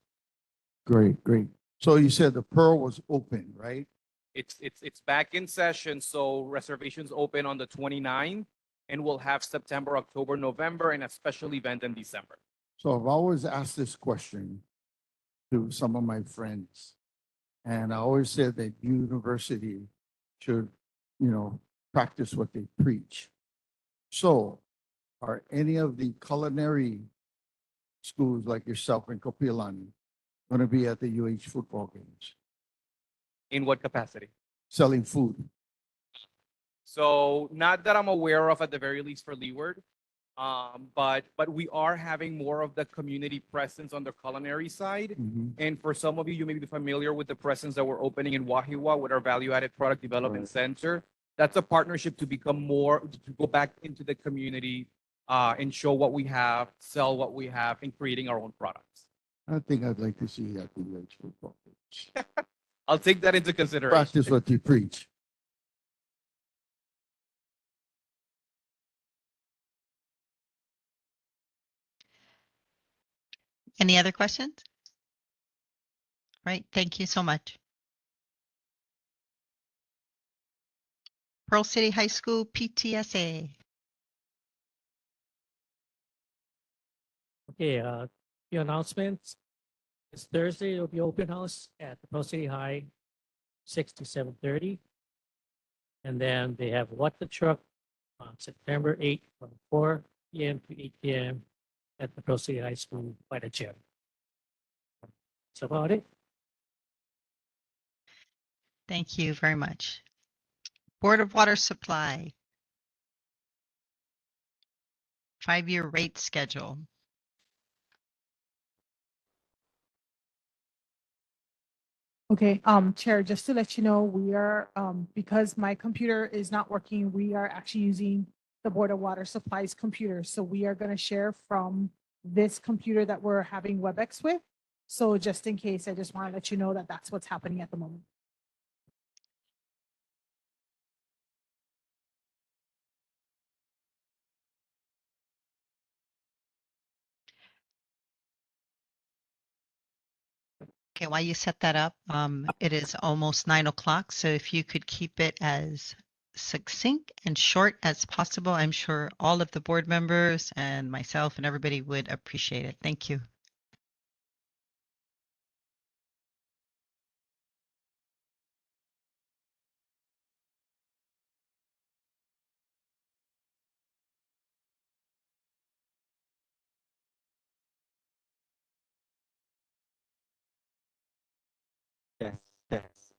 Great, great. So you said the Pearl was open, right? It's back in session, so reservations open on the 29th, and we'll have September, October, November, and a special event in December. So I've always asked this question to some of my friends, and I always said that university should, practice what they preach. So are any of the culinary schools like yourself in Kopilani going to be at the UH football games In what capacity? selling food? So not that I'm aware of at the very least for Leeward. But we are having more of the community presence on the culinary side. Mhm. And for some of you, you may be familiar with the presence that we're opening in Wahiwa with our value-added product development Right. center. That's a partnership to become more, to go back into the community, and show what we have, sell what we have, and creating our own products. I think I'd like to see you at the UH football games. I'll take that into consideration. Practice what you preach. Any other questions? Right, thank you so much. Pearl City High School PTSA. Okay, the announcements. This Thursday, it'll be open house at the Pearl City High, 6 to 7:30. And then they have What the Truck on September 8th from 4 p.m. to 8 p.m. at the Pearl City High School by the gym. That's about it. Thank you very much. Board of Water Supply. 5-year rate schedule. Okay, Chair, just to let you know, we are, because my computer is not working, we are actually using the Board of Water Supplies computer. So we are going to share from this computer that we're having WebEx with. So just in case, I just want to let you know that that's what's happening at the moment. Okay, while you set that up, it is almost 9 o'clock. So if you could keep it as succinct and short as possible, I'm sure all of the board members and myself and everybody would appreciate it. Thank you. Yes, yes.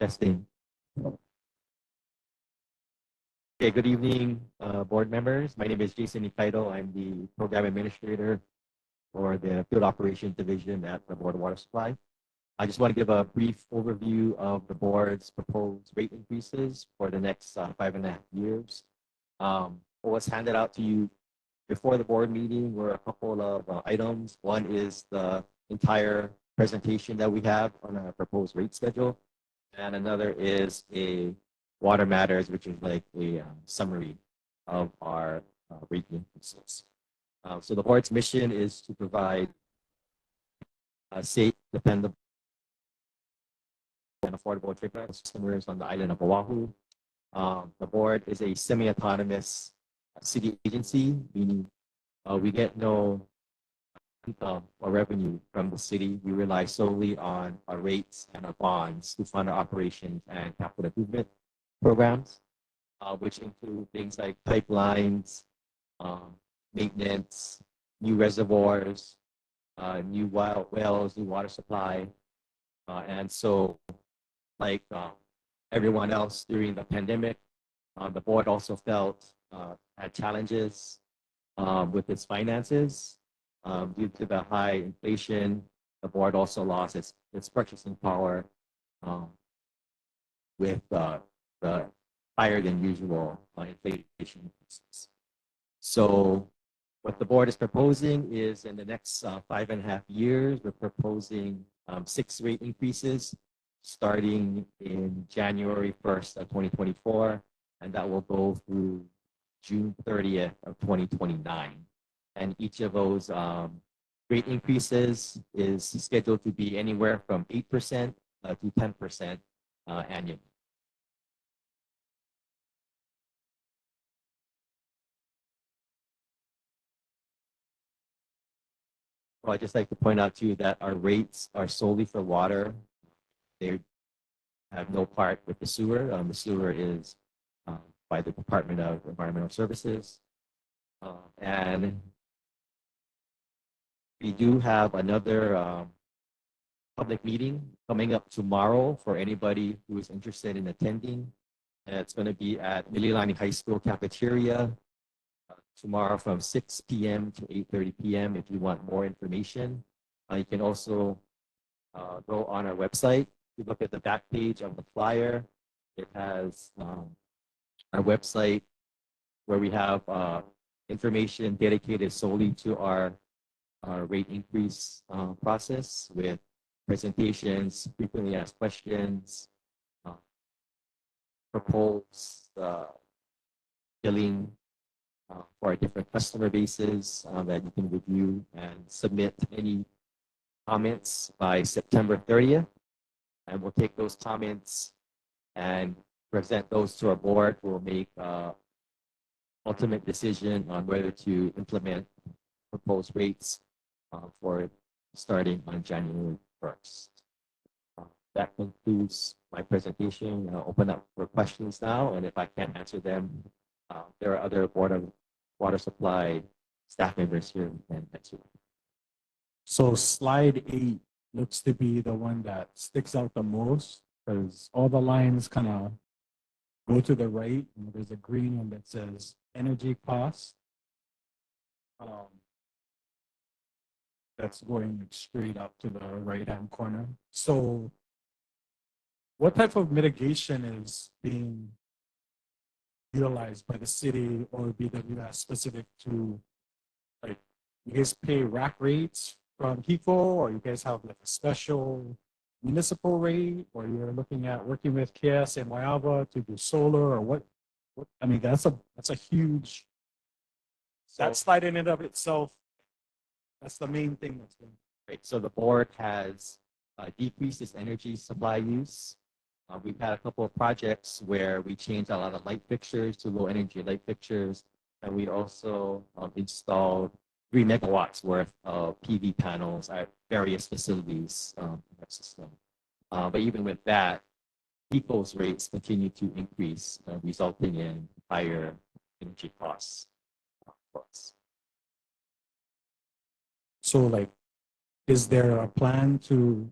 Testing. Okay, good evening, board members. My name is Jason Ikaido. I'm the program administrator for the Field Operations Division at the Board of Water Supply. I just want to give a brief overview of the board's proposed rate increases for the next 5.5 years. What was handed out to you before the board meeting were a couple of items. One is the entire presentation that we have on our proposed rate schedule. And another is a water matters, which is like a summary of our rate increases. So the board's mission is to provide safe, dependable, and affordable treatment to customers on the island of Oahu. The board is a semi-autonomous city agency, meaning we get no income or revenue from the city. We rely solely on our rates and our bonds to fund our operations and capital improvement programs, which include things like pipelines, maintenance, new reservoirs, new wells, new water supply. And so, like everyone else during the pandemic, the board also felt had challenges with its finances. Due to the high inflation, the board also lost its purchasing power with the higher than usual inflation increases. So what the board is proposing is in the next 5.5 years, we're proposing 6 rate increases starting in January 1st of 2024, and that will go through June 30th of 2029. And each of those rate increases is scheduled to be anywhere from 8% to 10% annually. Well, I'd just like to point out to you that our rates are solely for water. They have no part with the sewer. The sewer is by the Department of Environmental Services. And we do have another public meeting coming up tomorrow for anybody who is interested in attending. And it's going to be at Mililani High School cafeteria tomorrow from 6 p.m. to 8:30 p.m. If you want more information, you can also go on our website. If you look at the back page of the flyer, it has our website where we have information dedicated solely to our rate increase process with presentations, frequently asked questions, proposed billing for our different customer bases that you can review and submit any comments by September 30th. And we'll take those comments and present those to our board. We'll make ultimate decision on whether to implement proposed rates for starting on January 1st. That concludes my presentation. I'll open up for questions now, and if I can't answer them, there are other Board of Water Supply staff members here who can answer. So slide 8 looks to be the one that sticks out the most because all the lines kind of go to the right, and there's a green one that says energy costs. That's going straight up to the right-hand corner. So what type of mitigation is being utilized by the city or BWS specific to, like, you guys pay rack rates from HECO, or you guys have like a special municipal rate, or you're looking at working with KS and Waiava to do solar, or what I mean, that's a huge, that slide in and of itself, that's the main thing that's going. Right. So the board has decreased its energy supply use. We've had a couple of projects where we changed a lot of light fixtures to low energy light fixtures. And we also installed 3 megawatts worth of PV panels at various facilities in our system. But even with that, people's rates continue to increase, resulting in higher energy costs for us. So like, is there a plan to,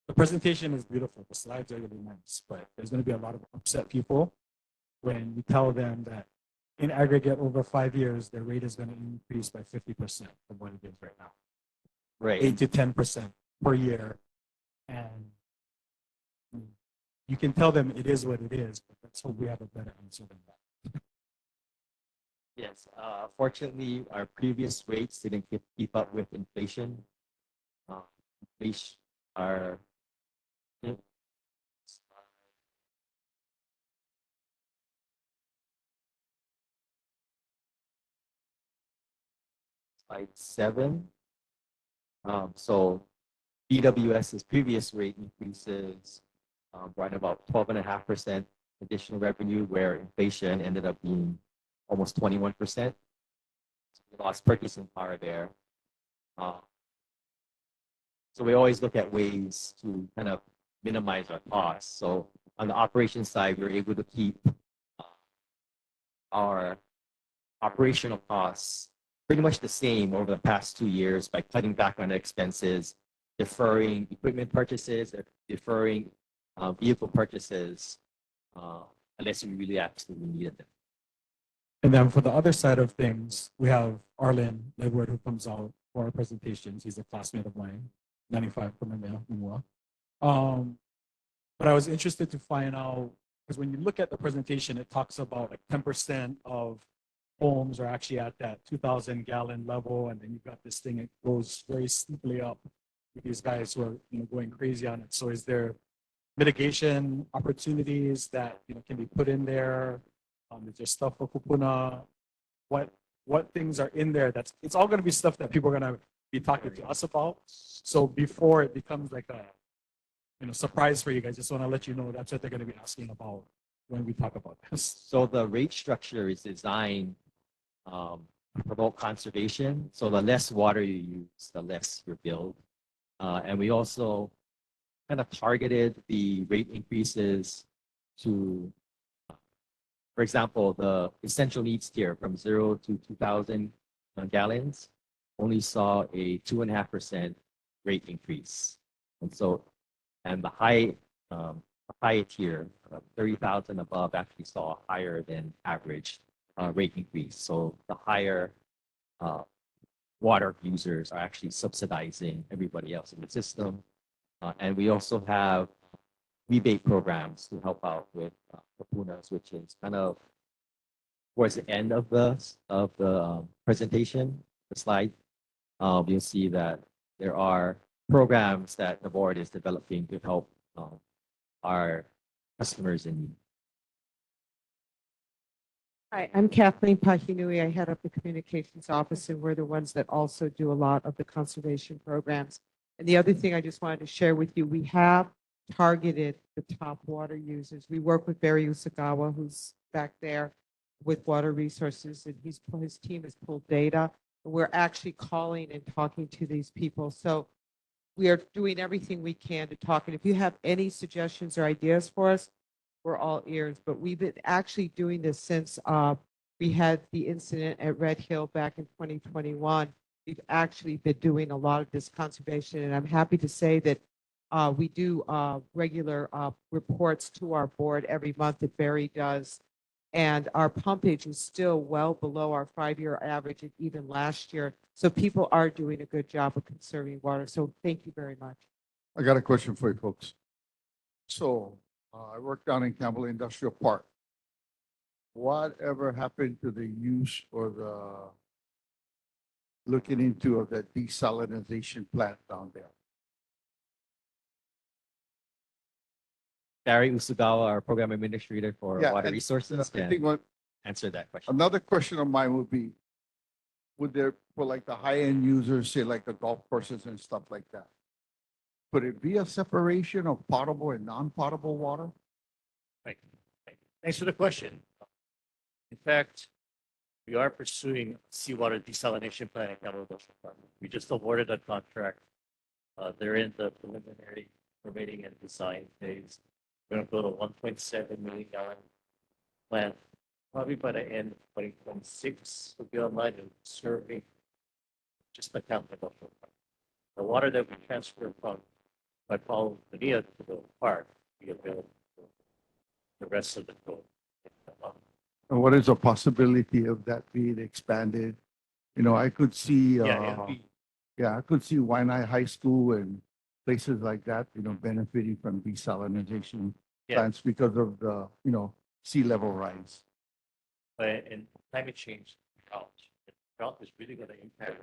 the presentation is beautiful, the slides are really nice, but there's going to be a lot of upset people when you tell them that in aggregate over 5 years, their rate is going to increase by 50% from what it is right now. Right. 8 to 10% per year. And you can tell them it is what it is, but let's hope we have a better answer than that. Yes. Fortunately, our previous rates didn't keep up with inflation. Our slide 7. So BWS's previous rate increases brought about 12.5% additional revenue, where inflation ended up being almost 21%. So we lost purchasing power there. So we always look at ways to kind of minimize our costs. So on the operations side, we were able to keep our operational costs pretty much the same over the past 2 years by cutting back on expenses, deferring equipment purchases, deferring vehicle purchases, unless we really absolutely needed them. And then for the other side of things, we have Arlen Ledward, who comes out for our presentations. He's a classmate of mine, 95 from Manila. But I was interested to find out, because when you look at the presentation, it talks about like 10% of homes are actually at that 2,000 gallon level. And then you've got this thing, it goes very steeply up with these guys who are going crazy on it. So is there mitigation opportunities that can be put in there? Is there stuff for Kupuna? What things are in there? It's all going to be stuff that people are going to be talking to us about. So before it becomes like a surprise for you guys, just want to let you know that's what they're going to be asking about when we talk about this. So the rate structure is designed promote conservation. So the less water you use, the less your bill. And we also kind of targeted the rate increases to, for example, the essential needs tier from 0 to 2,000 gallons only saw a 2.5% rate increase. And so, and the high tier, 30,000 above, actually saw a higher than average rate increase. So the higher water users are actually subsidizing everybody else in the system. And we also have rebate programs to help out with Kapunas, which is kind of towards the end of the presentation, the slide. You'll see that there are programs that the board is developing to help our customers in need. Hi, I'm Kathleen Pahinui. I head up the communications office, and we're the ones that also do a lot of the conservation programs. And the other thing I just wanted to share with you, we have targeted the top water users. We work with Barry Usagawa, who's back there with Water Resources, and his team has pulled data. And we're actually calling and talking to these people. So we are doing everything we can to talk. And if you have any suggestions or ideas for us, we're all ears. But we've been actually doing this since we had the incident at Red Hill back in 2021. We've actually been doing a lot of this conservation, and I'm happy to say that we do regular reports to our board every month that Barry does. And our pumpage is still well below our 5-year average, and even last year. So people are doing a good job of conserving water. So thank you very much. I got a question for you folks. So I work down in Campbell Industrial Park. Whatever happened to the use or the looking into of that desalinization plant down there? Barry Usagawa, our program administrator for Yeah, Water and Resources, I can think what answer that question. another question of mine would be, would there, for like the high-end users, say like the golf courses and stuff like that, could it be a separation of potable and non-potable water? Right. Thanks for the question. In fact, we are pursuing seawater desalination plant at Campbell Industrial Park. We just awarded a contract. They're in the preliminary permitting and design phase. We're going to build a 1.7 million gallon plant. Probably by the end of 2026, will be online and serving just the Campbell Industrial Park. The water that we transfer from by Paul Bonilla to the park will be available for the rest of the code. And what is the possibility of that being expanded? You know, I could see, I could see Waianae High School and places like that, you know, benefiting from desalinization plants because of the, you know, sea level rise. But in climate change, drought is really going to impact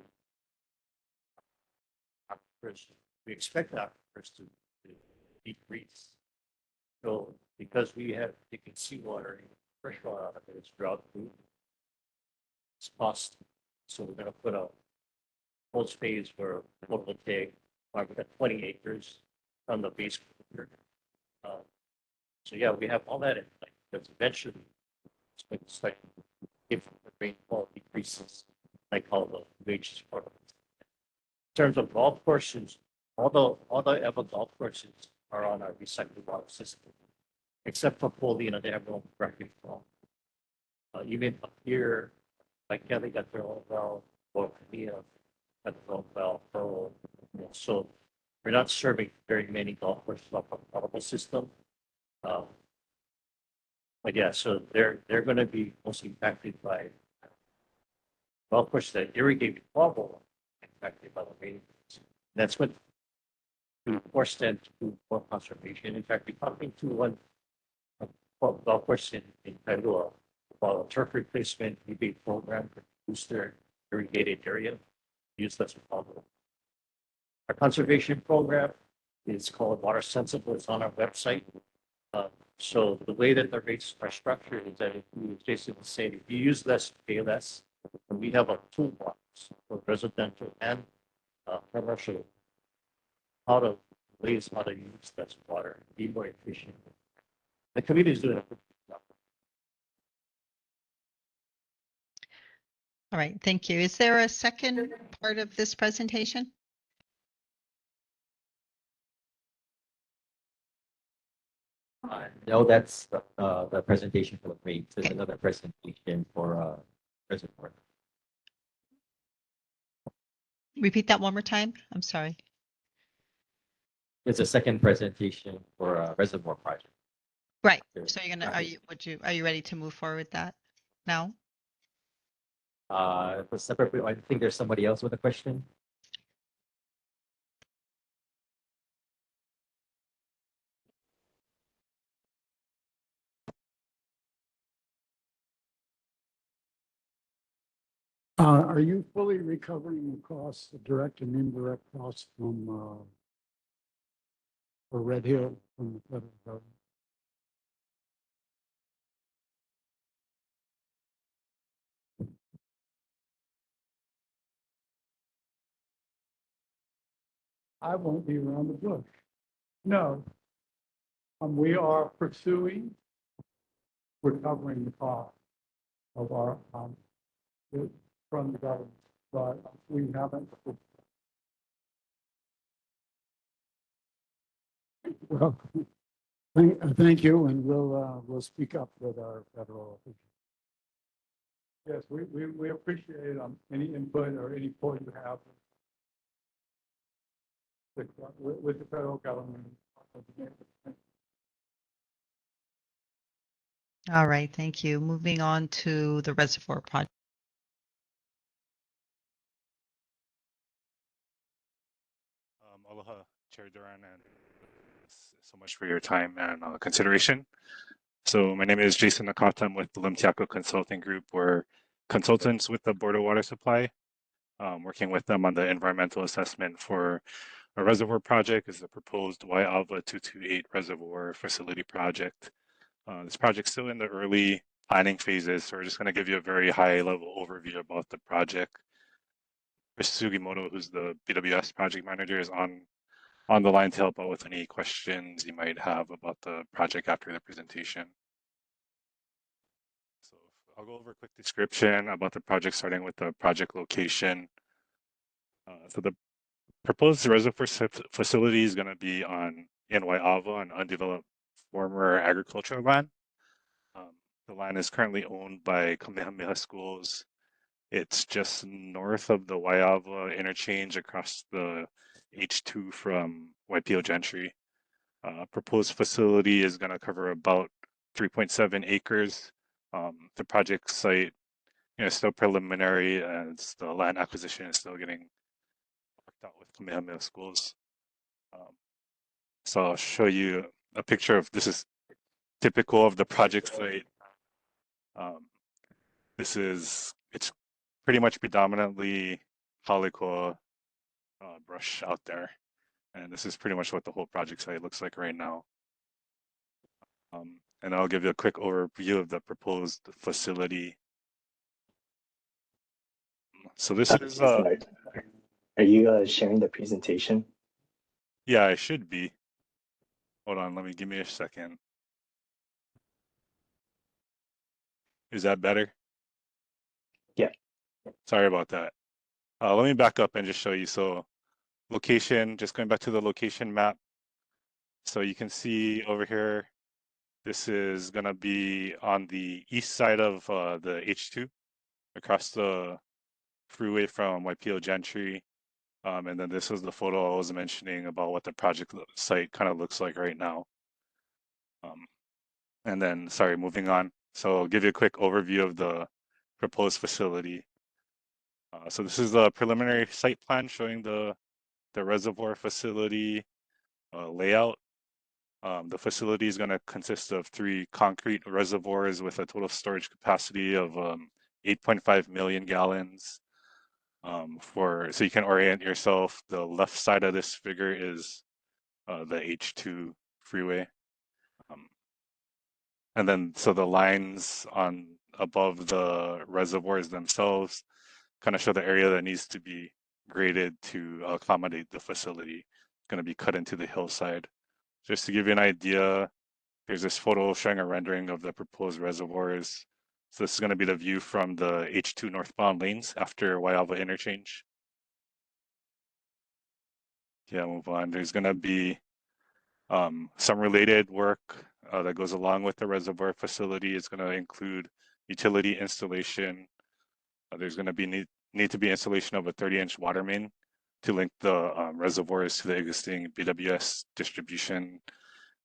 aquifers. We expect aquifers to decrease. So because we have taken seawater and fresh water out of it, it's drought proof. It's cost. So we're going to put a whole space for photovoltaic. We've got 20 acres on the base. So yeah, we have all that in place. Because eventually it's going to start if the rainfall decreases, like all the wages for it. In terms of golf courses, all the ever golf courses are on our recycled water system, except for Paulina, they have their own record well. Even up here, like Kelly got their own well, or Mia got their own well. So we're not serving very many golf courses off our potable system. But yeah, so they're going to be most impacted by golf courses that irrigate bubble impacted by the rain. That's what we force them to do more conservation. In fact, we bumped into one golf course in Kailua about a turf replacement rebate program to boost their irrigated area, use less bubble. Our conservation program is called Water Sensible. It's on our website. So the way that the rates are structured is that if you basically say if you use less, pay less, and we have a toolbox for residential and commercial how to use less water, be more efficient. The community is doing a good job. All right, thank you. Is there a second part of this presentation? No, that's the presentation for the rates. There's another presentation for reservoir. Repeat that one more time. I'm sorry. There's a second presentation for a reservoir project. Right. So you're gonna, are you ready to move forward with that now? For separate, I think there's somebody else with a question. Are you fully recovering the costs, the direct and indirect costs from, for Red Hill from the federal government? I won't be around the bush. No. We are pursuing recovering the cost of our, from the government, but we haven't. Well, thank you, and we'll speak up with our federal officials. Yes, we appreciate any input or any point you have with the federal government. All right, thank you. Moving on to the reservoir project. Aloha, Chair Duran, and so much for your time and consideration. So my name is Jason Nakata. I'm with the Limtiaco Consulting Group. We're consultants with the Board of Water Supply, working with them on the environmental assessment for a reservoir project. Is the proposed Waiawa 228 reservoir facility project. This project's still in the early planning phases, so we're just going to give you a very high-level overview about the project. Chris Sugimoto, who's the BWS project manager, is on the line to help out with any questions you might have about the project after the presentation. So I'll go over a quick description about the project, starting with the project location. So the proposed reservoir facility is going to be in Waiawa, an undeveloped former agricultural land. The land is currently owned by Kamehameha Schools. It's just north of the Waiawa interchange across the H2 from Waipio Gentry. Proposed facility is going to cover about 3.7 acres. The project site, is still preliminary, and the land acquisition is still getting worked out with Kamehameha Schools. So I'll show you a picture of this. Is typical of the project site. It's pretty much predominantly Haliko brush out there. And this is pretty much what the whole project site looks like right now. And I'll give you a quick overview of the proposed facility. So this is... Are you sharing the presentation? Yeah, I should be. Hold on, give me a second. Is that better? Yeah. Sorry about that. Let me back up and just show you. So location, just going back to the location map. So you can see over here, this is going to be on the east side of the H2, across the freeway from Waipio Gentry. And then this is the photo I was mentioning about what the project site kind of looks like right now. And then, sorry, moving on. So I'll give you a quick overview of the proposed facility. So this is the preliminary site plan showing the reservoir facility layout. The facility is going to consist of 3 concrete reservoirs with a total storage capacity of 8.5 million gallons. So you can orient yourself, the left side of this figure is the H2 freeway. And then, so the lines above the reservoirs themselves kind of show the area that needs to be graded to accommodate the facility. It's going to be cut into the hillside. Just to give you an idea, there's this photo showing a rendering of the proposed reservoirs. So this is going to be the view from the H2 northbound lanes after Waiava interchange. Yeah, move on. There's going to be some related work that goes along with the reservoir facility. It's going to include utility installation. There's going to be need to be installation of a 30-inch water main to link the reservoirs to the existing BWS distribution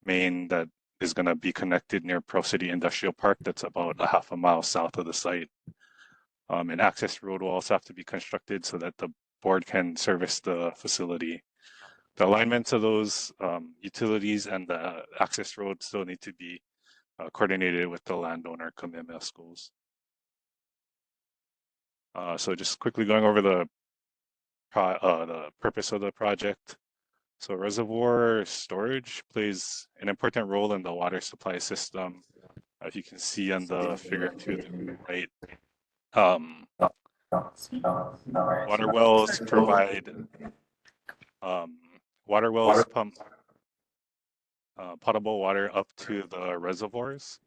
main that is going to be connected near Pearl City Industrial Park. That's about a half a mile south of the site. An access road will also have to be constructed so that the board can service the facility. The alignments of those utilities and the access road still need to be coordinated with the landowner, Kamehameha Schools. So just quickly going over the purpose of the project. So reservoir storage plays an important role in the water supply system. If you can see on the figure to the right, water wells provide water wells pump potable water up to the reservoirs.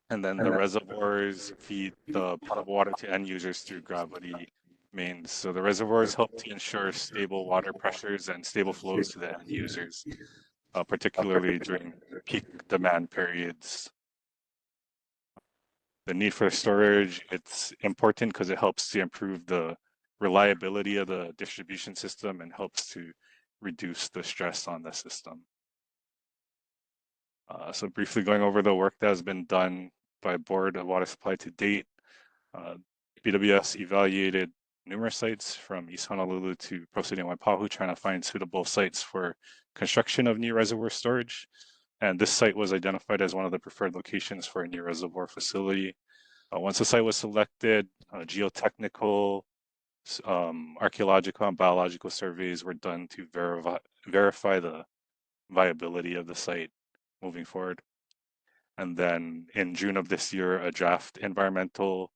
And then the reservoirs feed the potable water to end users through gravity mains. So the reservoirs help to ensure stable water pressures and stable flows to the end users, particularly during peak demand periods. The need for storage, it's important because it helps to improve the reliability of the distribution system and helps to reduce the stress on the system. So briefly going over the work that has been done by Board of Water Supply to date, BWS evaluated numerous sites from East Honolulu to Pearl City and Waipahu, trying to find suitable sites for construction of new reservoir storage. And this site was identified as one of the preferred locations for a new reservoir facility. Once the site was selected, geotechnical, archaeological and biological surveys were done to verify the viability of the site moving forward. And then in June of this year, a draft environmental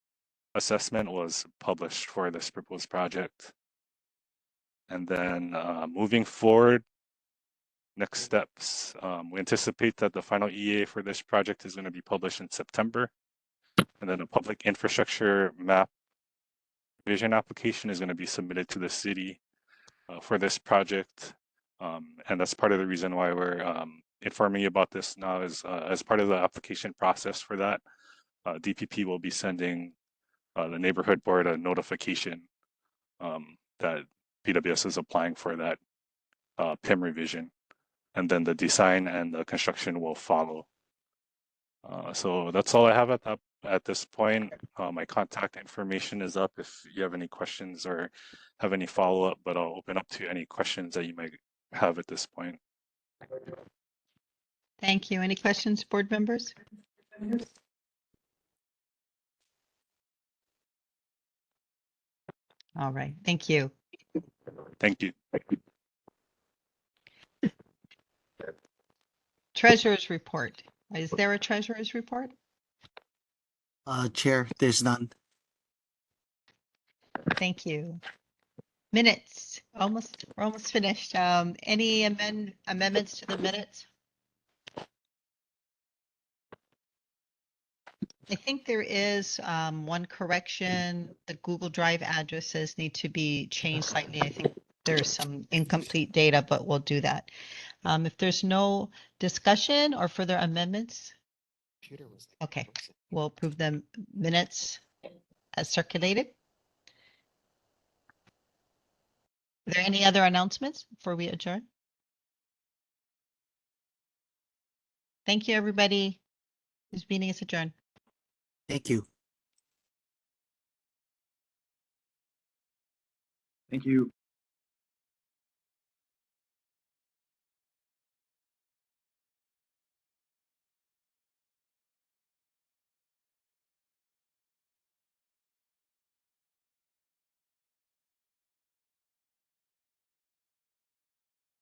assessment was published for this proposed project. And then moving forward, next steps, we anticipate that the final EA for this project is going to be published in September. And then a public infrastructure map vision application is going to be submitted to the city for this project. And that's part of the reason why we're informing you about this now is as part of the application process for that, DPP will be sending the neighborhood board a notification that BWS is applying for that PIM revision. And then the design and the construction will follow. So that's all I have at this point. My contact information is up if you have any questions or have any follow-up, but I'll open up to any questions that you might have at this point. Thank you. Any questions, board members? All right, thank you. Thank you. Treasurer's report. Is there a treasurer's report? Chair, there's none. Thank you. Minutes, we're almost finished. Any amendments to the minutes? I think there is one correction. The Google Drive addresses need to be changed slightly. I think there's some incomplete data, but we'll do that. If there's no discussion or further amendments, okay, we'll approve the minutes as circulated. Are there any other announcements before we adjourn? Thank you, everybody. This meeting is adjourned. Thank you. Thank you.